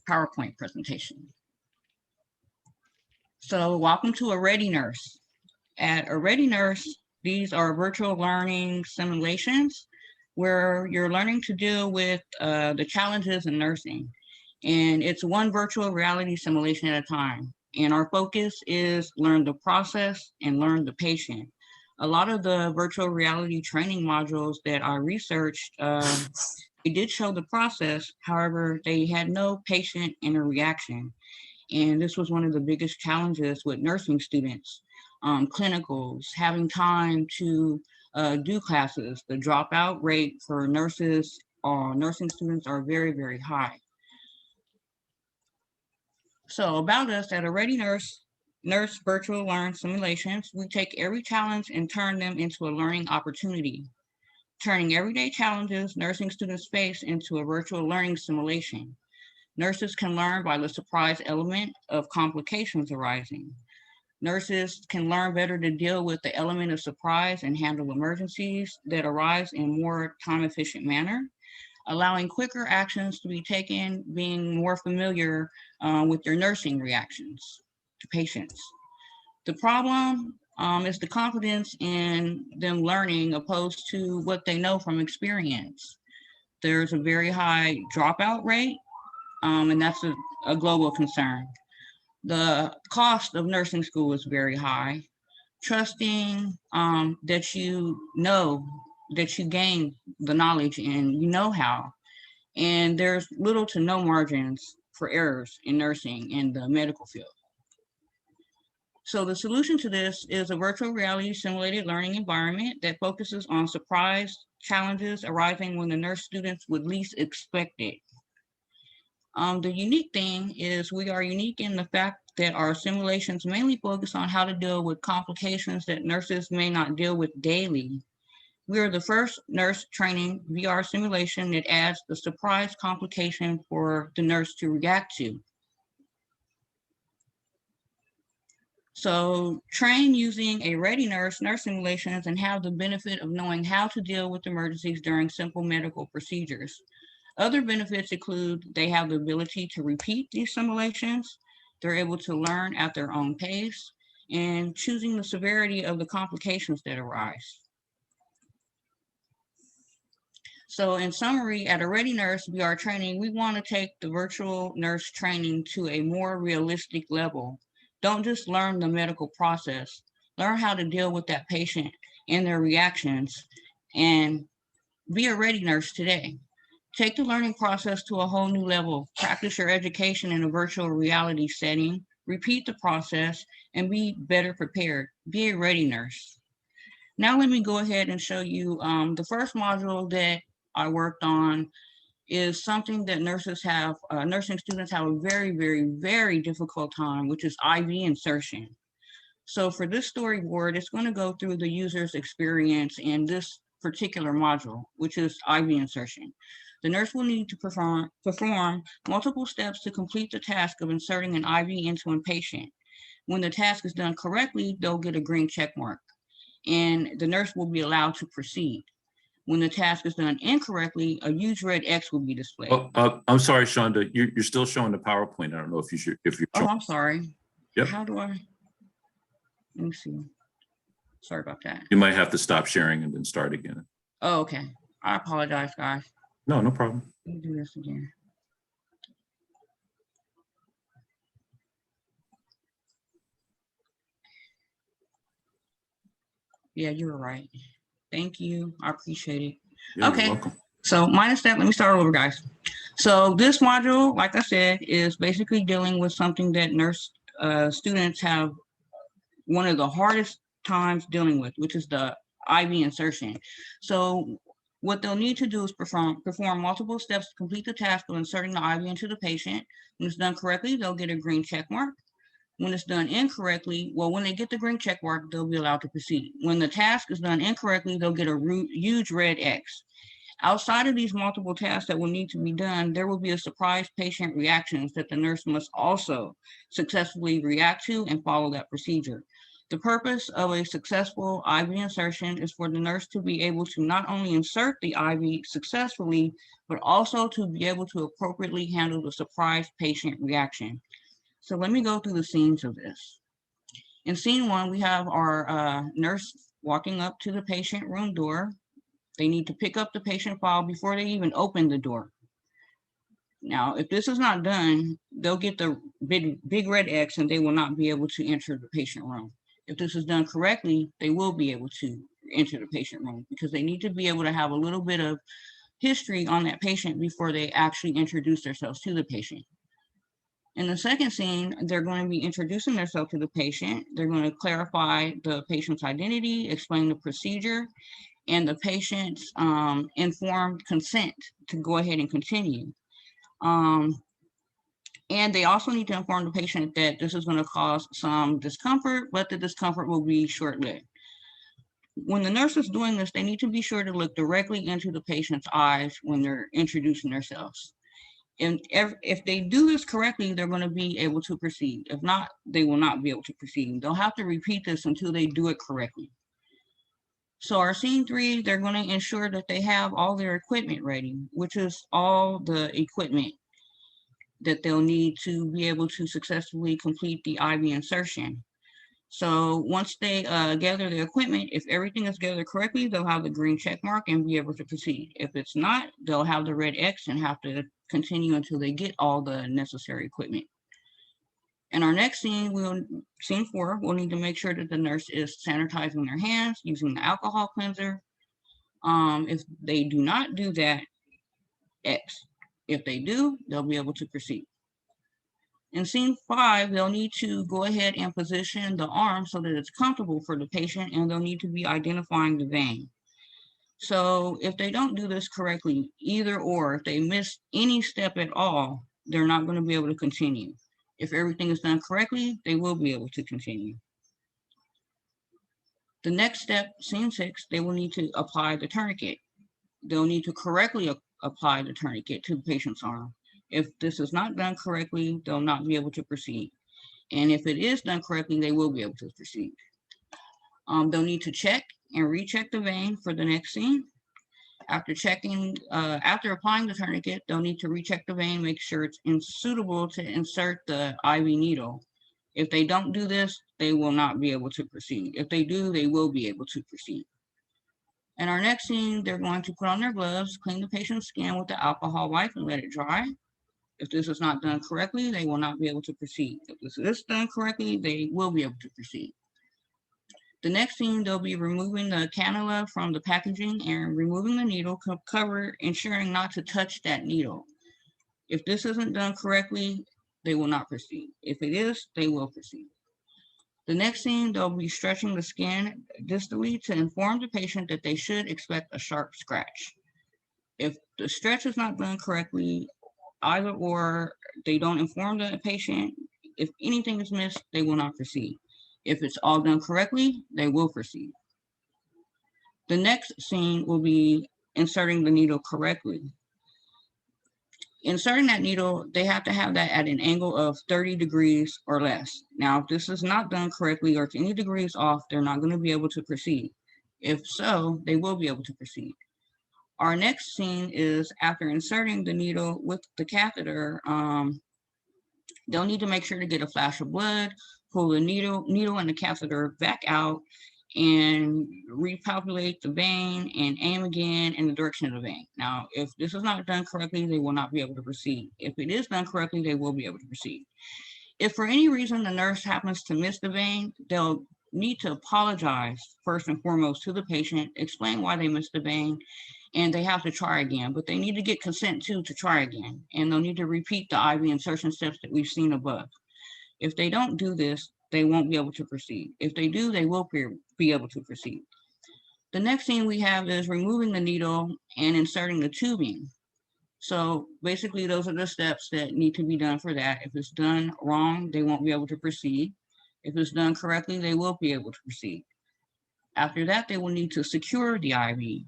PowerPoint presentation. So welcome to A Ready Nurse. At A Ready Nurse, these are virtual learning simulations where you're learning to deal with the challenges in nursing. And it's one virtual reality simulation at a time. And our focus is learn the process and learn the patient. A lot of the virtual reality training modules that I researched, it did show the process. However, they had no patient interaction. And this was one of the biggest challenges with nursing students, clinicals, having time to do classes. The dropout rate for nurses or nursing students are very, very high. So about us at A Ready Nurse Virtual Learn Simulations, we take every challenge and turn them into a learning opportunity, turning everyday challenges nursing students face into a virtual learning simulation. Nurses can learn by the surprise element of complications arising. Nurses can learn better to deal with the element of surprise and handle emergencies that arise in a more time-efficient manner, allowing quicker actions to be taken, being more familiar with their nursing reactions to patients. The problem is the confidence in them learning opposed to what they know from experience. There's a very high dropout rate, and that's a global concern. The cost of nursing school is very high. Trusting that you know that you gain the knowledge and you know how. And there's little to no margins for errors in nursing in the medical field. So the solution to this is a virtual reality simulated learning environment that focuses on surprise challenges arising when the nurse students would least expect it. The unique thing is we are unique in the fact that our simulations mainly focus on how to deal with complications that nurses may not deal with daily. We are the first nurse training VR simulation that adds the surprise complication for the nurse to react to. So train using a Ready Nurse simulations and have the benefit of knowing how to deal with emergencies during simple medical procedures. Other benefits include they have the ability to repeat these simulations, they're able to learn at their own pace, and choosing the severity of the complications that arise. So in summary, at a Ready Nurse VR training, we want to take the virtual nurse training to a more realistic level. Don't just learn the medical process, learn how to deal with that patient and their reactions, and be a Ready Nurse today. Take the learning process to a whole new level, practice your education in a virtual reality setting, repeat the process, and be better prepared. Be a Ready Nurse. Now let me go ahead and show you the first module that I worked on is something that nurses have, nursing students have a very, very, very difficult time, which is IV insertion. So for this storyboard, it's going to go through the user's experience in this particular module, which is IV insertion. The nurse will need to perform multiple steps to complete the task of inserting an IV into a patient. When the task is done correctly, they'll get a green check mark, and the nurse will be allowed to proceed. When the task is done incorrectly, a huge red X will be displayed. Oh, I'm sorry, Shonda. You're still showing the PowerPoint. I don't know if you should. If you're. Oh, I'm sorry. Yep. How do I? Let me see. Sorry about that. You might have to stop sharing and then start again. Oh, okay. I apologize, guys. No, no problem. Let me do this again. Yeah, you were right. Thank you. I appreciate it. Yeah, okay. You're welcome. So minus that, let me start over, guys. So this module, like I said, is basically dealing with something that nurse students have one of the hardest times dealing with, which is the IV insertion. So what they'll need to do is perform multiple steps to complete the task of inserting the IV into the patient. When it's done correctly, they'll get a green check mark. When it's done incorrectly, well, when they get the green check mark, they'll be allowed to proceed. When the task is done incorrectly, they'll get a huge red X. Outside of these multiple tasks that will need to be done, there will be a surprise patient reactions that the nurse must also successfully react to and follow that procedure. The purpose of a successful IV insertion is for the nurse to be able to not only insert the IV successfully, but also to be able to appropriately handle the surprise patient reaction. So let me go through the scenes of this. In scene one, we have our nurse walking up to the patient room door. They need to pick up the patient file before they even open the door. Now, if this is not done, they'll get the big red X and they will not be able to enter the patient room. If this is done correctly, they will be able to enter the patient room because they need to be able to have a little bit of history on that patient before they actually introduce themselves to the patient. In the second scene, they're going to be introducing themselves to the patient. They're going to clarify the patient's identity, explain the procedure, and the patient's informed consent to go ahead and continue. And they also need to inform the patient that this is going to cause some discomfort, but the discomfort will be short-lived. When the nurse is doing this, they need to be sure to look directly into the patient's eyes when they're introducing themselves. And if they do this correctly, they're going to be able to proceed. If not, they will not be able to proceed. They'll have to repeat this until they do it correctly. So our scene 3, they're going to ensure that they have all their equipment ready, which is all the equipment that they'll need to be able to successfully complete the IV insertion. So once they gather the equipment, if everything is gathered correctly, they'll have the green check mark and be able to proceed. If it's not, they'll have the red X and have to continue until they get all the necessary equipment. In our next scene, scene 4, we'll need to make sure that the nurse is sanitizing their hands using the alcohol cleanser. If they do not do that, X. If they do, they'll be able to proceed. In scene 5, they'll need to go ahead and position the arm so that it's comfortable for the patient, and they'll need to be identifying the vein. So if they don't do this correctly, either or, if they miss any step at all, they're not going to be able to continue. If everything is done correctly, they will be able to continue. The next step, scene 6, they will need to apply the tourniquet. They'll need to correctly apply the tourniquet to the patient's arm. If this is not done correctly, they'll not be able to proceed. And if it is done correctly, they will be able to proceed. They'll need to check and recheck the vein for the next scene. After applying the tourniquet, they'll need to recheck the vein, make sure it's suitable to insert the IV needle. If they don't do this, they will not be able to proceed. If they do, they will be able to proceed. In our next scene, they're going to put on their gloves, clean the patient's skin with the alcohol wipe and let it dry. If this is not done correctly, they will not be able to proceed. If this is done correctly, they will be able to proceed. The next scene, they'll be removing the cannula from the packaging and removing the needle cover, ensuring not to touch that needle. If this isn't done correctly, they will not proceed. If it is, they will proceed. The next scene, they'll be stretching the skin distally to inform the patient that they should expect a sharp scratch. If the stretch is not done correctly, either or, they don't inform the patient. If anything is missed, they will not proceed. If it's all done correctly, they will proceed. The next scene will be inserting the needle correctly. Inserting that needle, they have to have that at an angle of 30 degrees or less. Now, if this is not done correctly or it's any degrees off, they're not going to be able to proceed. If so, they will be able to proceed. Our next scene is after inserting the needle with the catheter, they'll need to make sure to get a flash of blood, pull the needle and the catheter back out, and repopulate the vein and aim again in the direction of the vein. Now, if this is not done correctly, they will not be able to proceed. If it is done correctly, they will be able to proceed. If for any reason the nurse happens to miss the vein, they'll need to apologize first and foremost to the patient, explain why they missed the vein, and they have to try again, but they need to get consent to try again, and they'll need to repeat the IV insertion steps that we've seen above. If they don't do this, they won't be able to proceed. If they do, they will be able to proceed. The next thing we have is removing the needle and inserting the tubing. So basically, those are the steps that need to be done for that. If it's done wrong, they won't be able to proceed. If it's done correctly, they will be able to proceed. After that, they will need to secure the IV.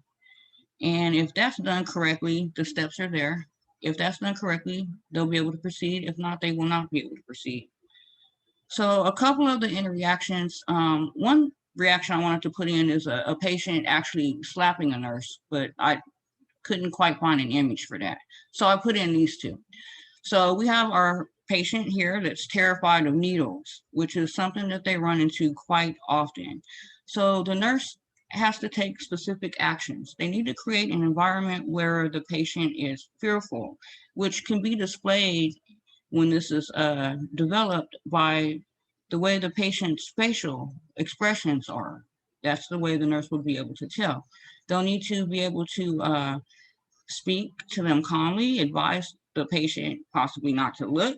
And if that's done correctly, the steps are there. If that's done correctly, they'll be able to proceed. If not, they will not be able to proceed. So a couple of the interactions, one reaction I wanted to put in is a patient actually slapping a nurse, but I couldn't quite find an image for that. So I put in these two. So we have our patient here that's terrified of needles, which is something that they run into quite often. So the nurse has to take specific actions. They need to create an environment where the patient is fearful, which can be displayed when this is developed by the way the patient's facial expressions are. That's the way the nurse will be able to tell. They'll need to be able to speak to them calmly, advise the patient possibly not to look.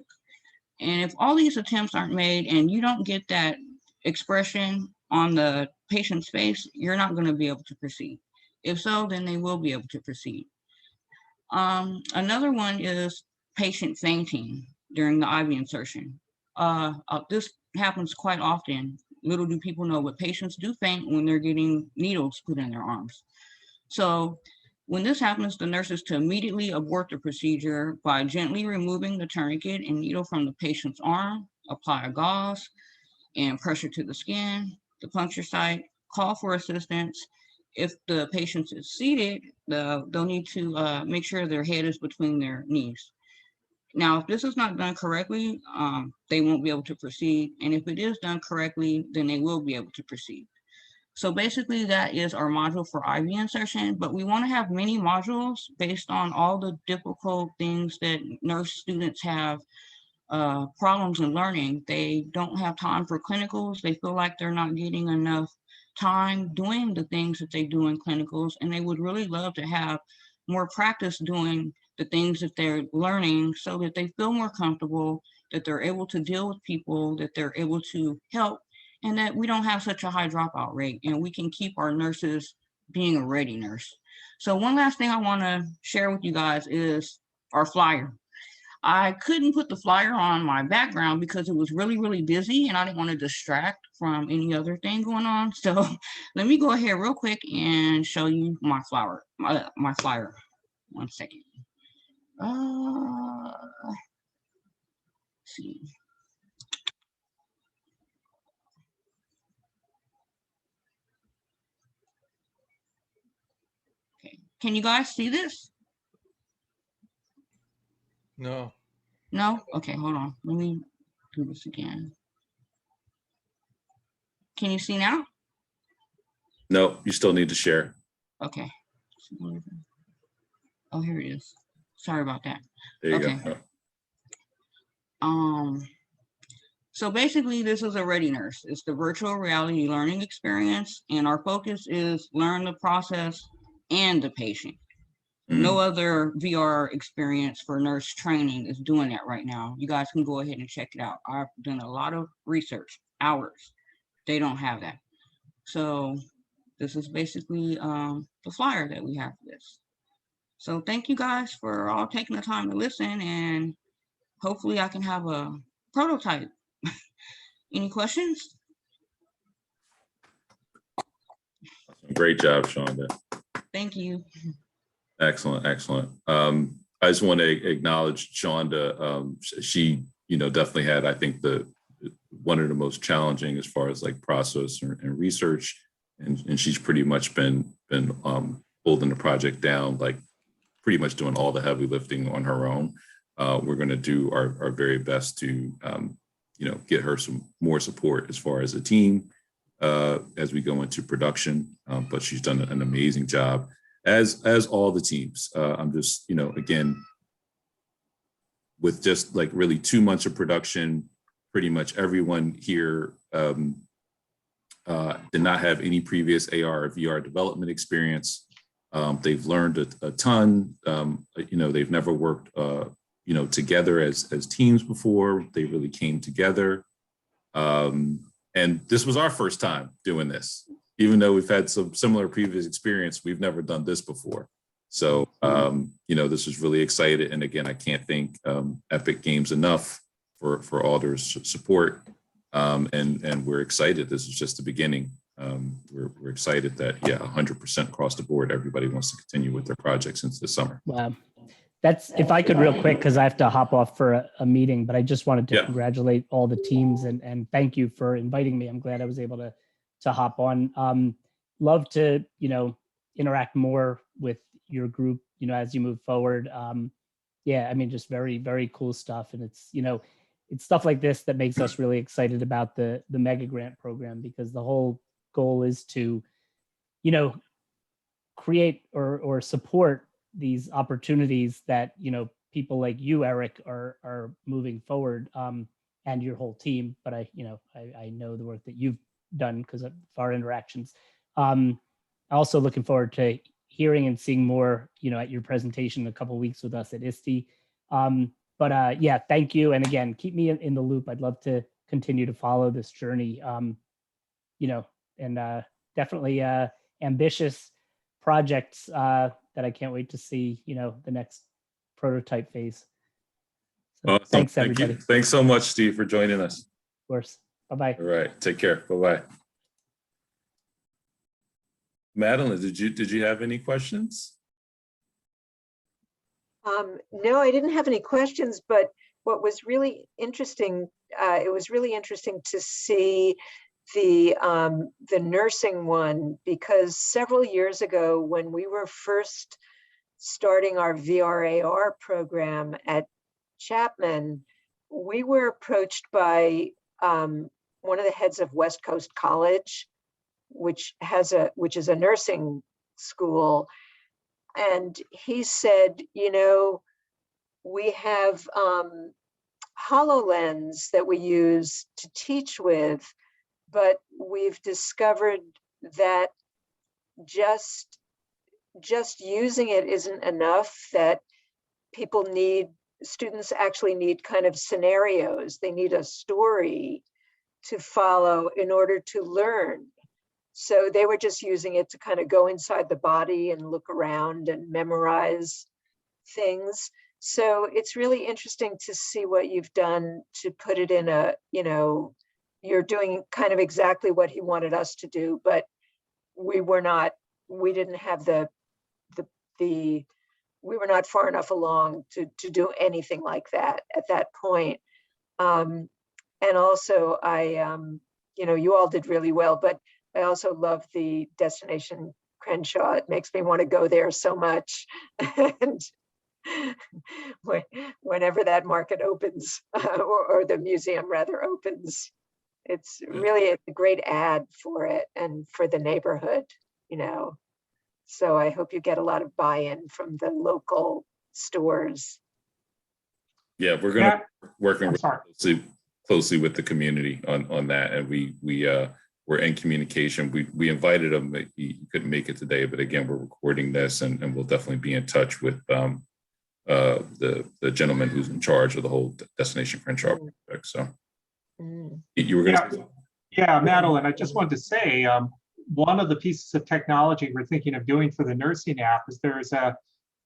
And if all these attempts aren't made and you don't get that expression on the patient's face, you're not going to be able to proceed. If so, then they will be able to proceed. Another one is patient fainting during the IV insertion. This happens quite often. Little do people know, but patients do faint when they're getting needles put in their arms. So when this happens, the nurse is to immediately abort the procedure by gently removing the tourniquet and needle from the patient's arm, apply a gauze, and pressure to the skin, the puncture site, call for assistance. If the patient is seated, they'll need to make sure their head is between their knees. Now, if this is not done correctly, they won't be able to proceed. And if it is done correctly, then they will be able to proceed. So basically that is our module for IV insertion, but we want to have many modules based on all the difficult things that nurse students have problems in learning. They don't have time for clinicals. They feel like they're not getting enough time doing the things that they do in clinicals, and they would really love to have more practice doing the things that they're learning so that they feel more comfortable, that they're able to deal with people, that they're able to help, and that we don't have such a high dropout rate, and we can keep our nurses being a ready nurse. So one last thing I want to share with you guys is our flyer. I couldn't put the flyer on my background because it was really, really busy and I didn't want to distract from any other thing going on. So let me go ahead real quick and show you my flyer. One second. Let's see. Okay, can you guys see this? No. No? Okay, hold on. Let me do this again. Can you see now? No, you still need to share. Okay. Oh, here it is. Sorry about that. There you Okay. go. So basically this is a Ready Nurse. It's the virtual reality learning experience, and our focus is learn the process and the patient. No other VR experience for nurse training is doing that right now. You guys can go ahead and check it out. I've done a lot of research, hours. They don't have that. So this is basically the flyer that we have for this. So thank you guys for all taking the time to listen, and hopefully I can have a prototype. Any questions? Great job, Shonda. Thank you. Excellent, excellent. I just want to acknowledge Shonda. She, definitely had, I think, one of the most challenging as far as like process and research, and she's pretty much been holding the project down, like pretty much doing all the heavy lifting on her own. We're going to do our very best to, get her some more support as far as a team as we go into production. But she's done an amazing job, as all the teams. I'm just, again, with just like really 2 months of production, pretty much everyone here did not have any previous AR or VR development experience. They've learned a ton. They've never worked, together as teams before. They really came together. And this was our first time doing this. Even though we've had some similar previous experience, we've never done this before. So, this is really exciting. And again, I can't thank Epic Games enough for all their support. And we're excited. This is just the beginning. We're excited that, 100% across the board, everybody wants to continue with their projects into the summer. Wow. That's, if I could real quick, because I have to hop off for a meeting, but I just wanted to congratulate all the teams and thank you for inviting me. I'm glad I was able to hop on. Love to, interact more with your group, as you move forward. Just very, very cool stuff. And it's, it's stuff like this that makes us really excited about the Mega Grant program, because the whole goal is to, create or support these opportunities that, people like you, Eric, are moving forward, and your whole team. But I know the work that you've done because of our interactions. Also looking forward to hearing and seeing more, at your presentation in a couple of weeks with us at ISTE. Thank you. And again, keep me in the loop. I'd love to continue to follow this journey, and definitely ambitious projects that I can't wait to see, the next prototype phase. So Awesome. Thanks, Thank everybody. you. Thanks so much, Steve, for joining us. Of course. Bye-bye. All right. Take care. Bye-bye. Madeline, did you have any questions? No, I didn't have any questions, but what was really interesting, it was really interesting to see the nursing one, because several years ago when we were first starting our VR/AR program at Chapman, we were approached by one of the heads of West Coast College, which is a nursing school. And he said, we have HoloLens that we use to teach with, but we've discovered that just using it isn't enough, that students actually need kind of scenarios. They need a story to follow in order to learn. So they were just using it to kind of go inside the body and look around and memorize things. So it's really interesting to see what you've done to put it in a, you know, you're doing kind of exactly what he wanted us to do, but we didn't have we were not far enough along to do anything like that at that point. And also you know, you all did really well, but I also love the Destination Crenshaw. It makes me want to go there so much. And whenever that market opens, or the museum rather opens, it's really a great ad for it and for the neighborhood, you know. So I hope you get a lot of buy-in from the local stores. Yeah, we're going to working closely with the community on that, and we're in communication. We invited him. He couldn't make it today, but again, we're recording this, and we'll definitely be in touch with the gentleman who's in charge of the whole Destination Crenshaw project. So you were going to. Yeah, Madeline, I just wanted to say, one of the pieces of technology we're thinking of doing for the nursing app is there's a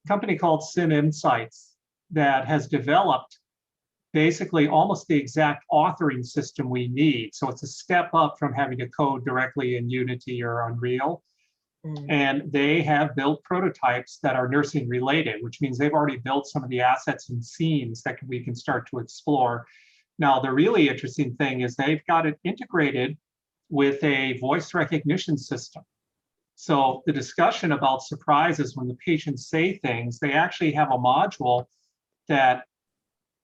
company called Sim Insights that has developed basically almost the exact authoring system we need. So it's a step up from having to code directly in Unity or Unreal. And they have built prototypes that are nursing related, which means they've already built some of the assets and scenes that we can start to explore. Now, the really interesting thing is they've got it integrated with a voice recognition system. So the discussion about surprises when the patients say things, they actually have a module that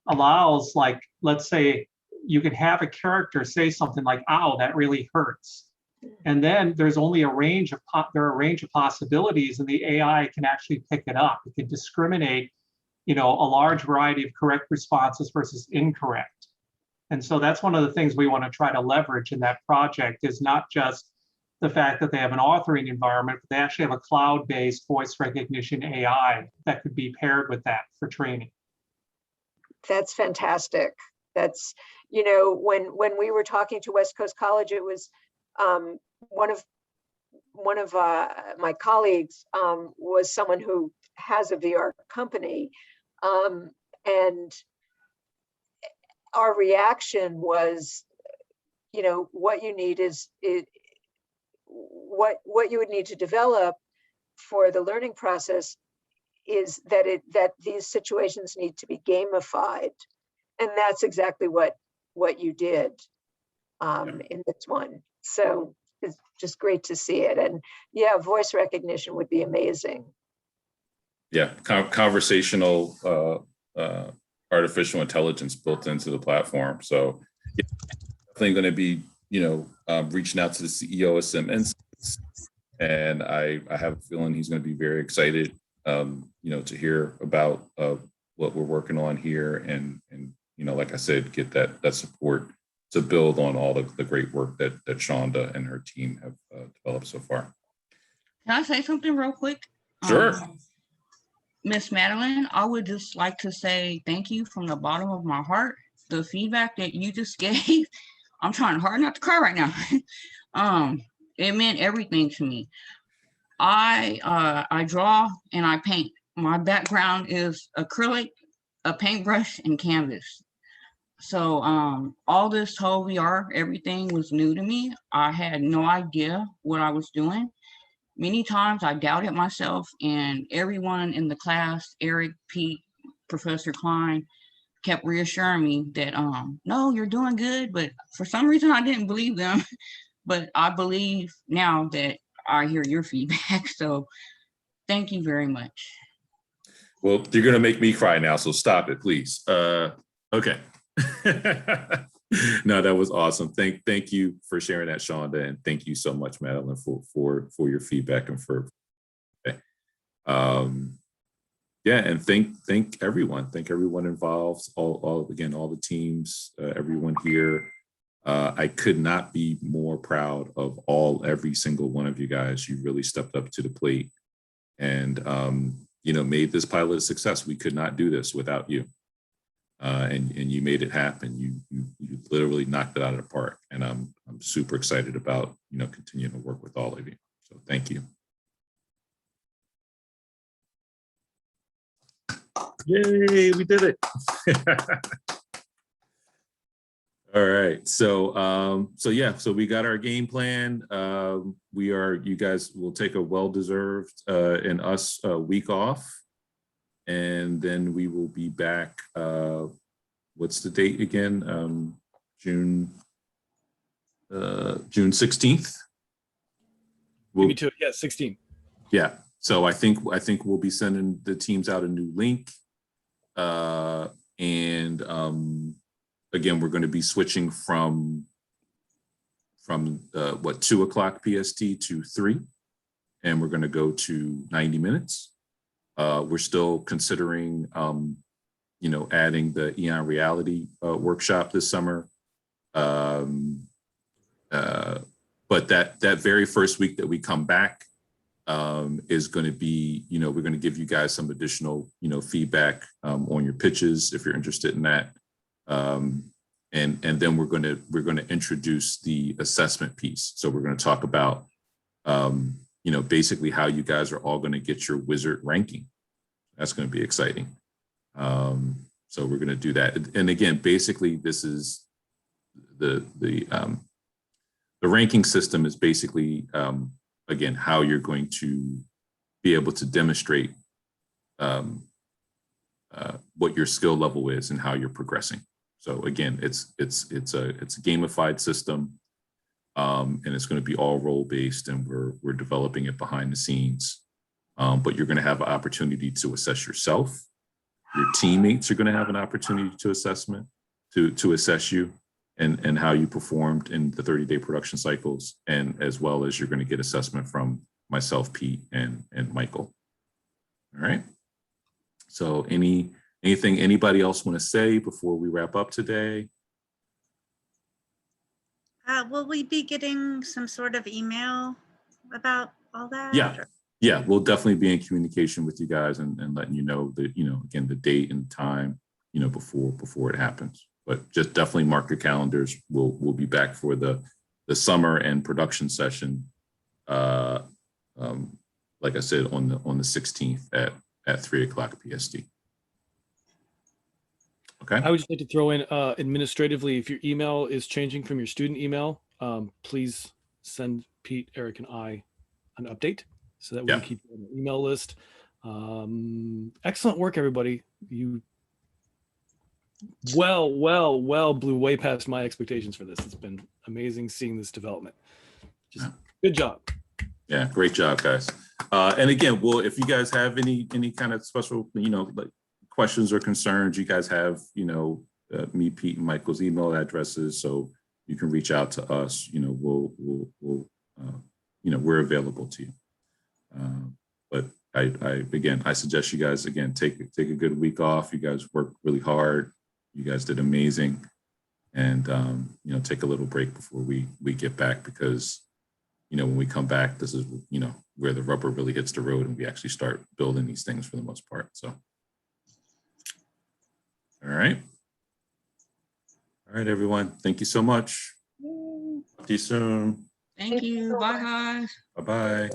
allows, like, let's say you can have a character say something like, "Ow, that really hurts." And then there's only a range of possibilities, and the AI can actually pick it up. It can discriminate, you know, a large variety of correct responses versus incorrect. And so that's one of the things we want to try to leverage in that project, is not just the fact that they have an authoring environment, but they actually have a cloud-based voice recognition AI that could be paired with that for training. That's fantastic. That's, you know, when we were talking to West Coast College, it was one of my colleagues was someone who has a VR company, and our reaction was, you know, what you need is what you would need to develop for the learning process is that these situations need to be gamified, and that's exactly what you did in this one. So it's just great to see it, and yeah, voice recognition would be amazing. Yeah, conversational artificial intelligence built into the platform. So yeah, definitely going to be, you know, reaching out to the CEO of Sim Insights, and I have a feeling he's going to be very excited, you know, to hear about what we're working on here, and you know, like I said, get that support to build on all the great work that Shonda and her team have developed so far. Can I say something real quick? Sure. Miss Madeline, I would just like to say thank you from the bottom of my heart. The feedback that you just gave, I'm trying hard not to cry right now. It meant everything to me. I draw and I paint. My background is acrylic, a paintbrush, and canvas. So all this whole VR, everything was new to me. I had no idea what I was doing. Many times I doubted myself, and everyone in the class, Eric, Pete, Professor Klein, kept reassuring me that, no, you're doing good. But for some reason, I didn't believe them. But I believe now that I hear your feedback. So thank you very much. Well, you're going to make me cry now, so stop it, please. Okay. No, that was awesome. Thank you for sharing that, Shonda, and thank you so much, Madeline, for your feedback and for yeah, and thank everyone. Thank everyone involved, all the teams, everyone here. I could not be more proud of every single one of you guys. You really stepped up to the plate and you know, made this pilot a success. We could not do this without you. And you made it happen. You literally knocked it out of the park, and I'm super excited about, you know, continuing to work with all of you. So thank you. Yay, we did it. All right, so so we got our game plan. You guys will take a well-deserved and us week off, and then we will be back. What's the date again? June 16th. Me too. Yeah, 16. Yeah. So I think we'll be sending the teams out a new link, again, we're going to be switching from 2 o'clock PST to 3, and we're going to go to 90 minutes. We're still considering, adding the Eon Reality workshop this summer. But that very first week that we come back is going to be, we're going to give you guys some additional, feedback on your pitches if you're interested in that. And then we're going to introduce the assessment piece. So we're going to talk about, basically how you guys are all going to get your wizard ranking. That's going to be exciting. So we're going to do that. And again, basically, this is the ranking system is basically, again, how you're going to be able to demonstrate what your skill level is and how you're progressing. So again, it's a gamified system, and it's going to be all role based, and we're developing it behind the scenes. But you're going to have an opportunity to assess yourself. Your teammates are going to have an opportunity to assess you and how you performed in the 30-day production cycles, and as well as you're going to get assessment from myself, Pete, and Michael. All right. So anything anybody else want to say before we wrap up today? Will we be getting some sort of email about all that? Yeah, we'll definitely be in communication with you guys and letting you know that, again, the date and time, before it happens. But just definitely mark your calendars. We'll be back for the summer and production session. Like I said, on the 16th at 3 o'clock PST. Okay. I would just like to throw in administratively, if your email is changing from your student email, please send Pete, Eric, and I an update so that we can keep you on the email list. Excellent work, everybody. You blew way past my expectations for this. It's been amazing seeing this development. Just good job. Yeah, great job, guys. And again, if you guys have any kind of special, like questions or concerns, you guys have, me, Pete, and Michael's email addresses, so you can reach out to us. We're available to you. But I suggest you guys take a good week off. You guys worked really hard. You guys did amazing, and take a little break before we get back, because when we come back, this is where the rubber really hits the road and we actually start building these things for the most part. So. All right, everyone. Thank you so much. See you soon. Thank you. Bye, guys. Bye-bye.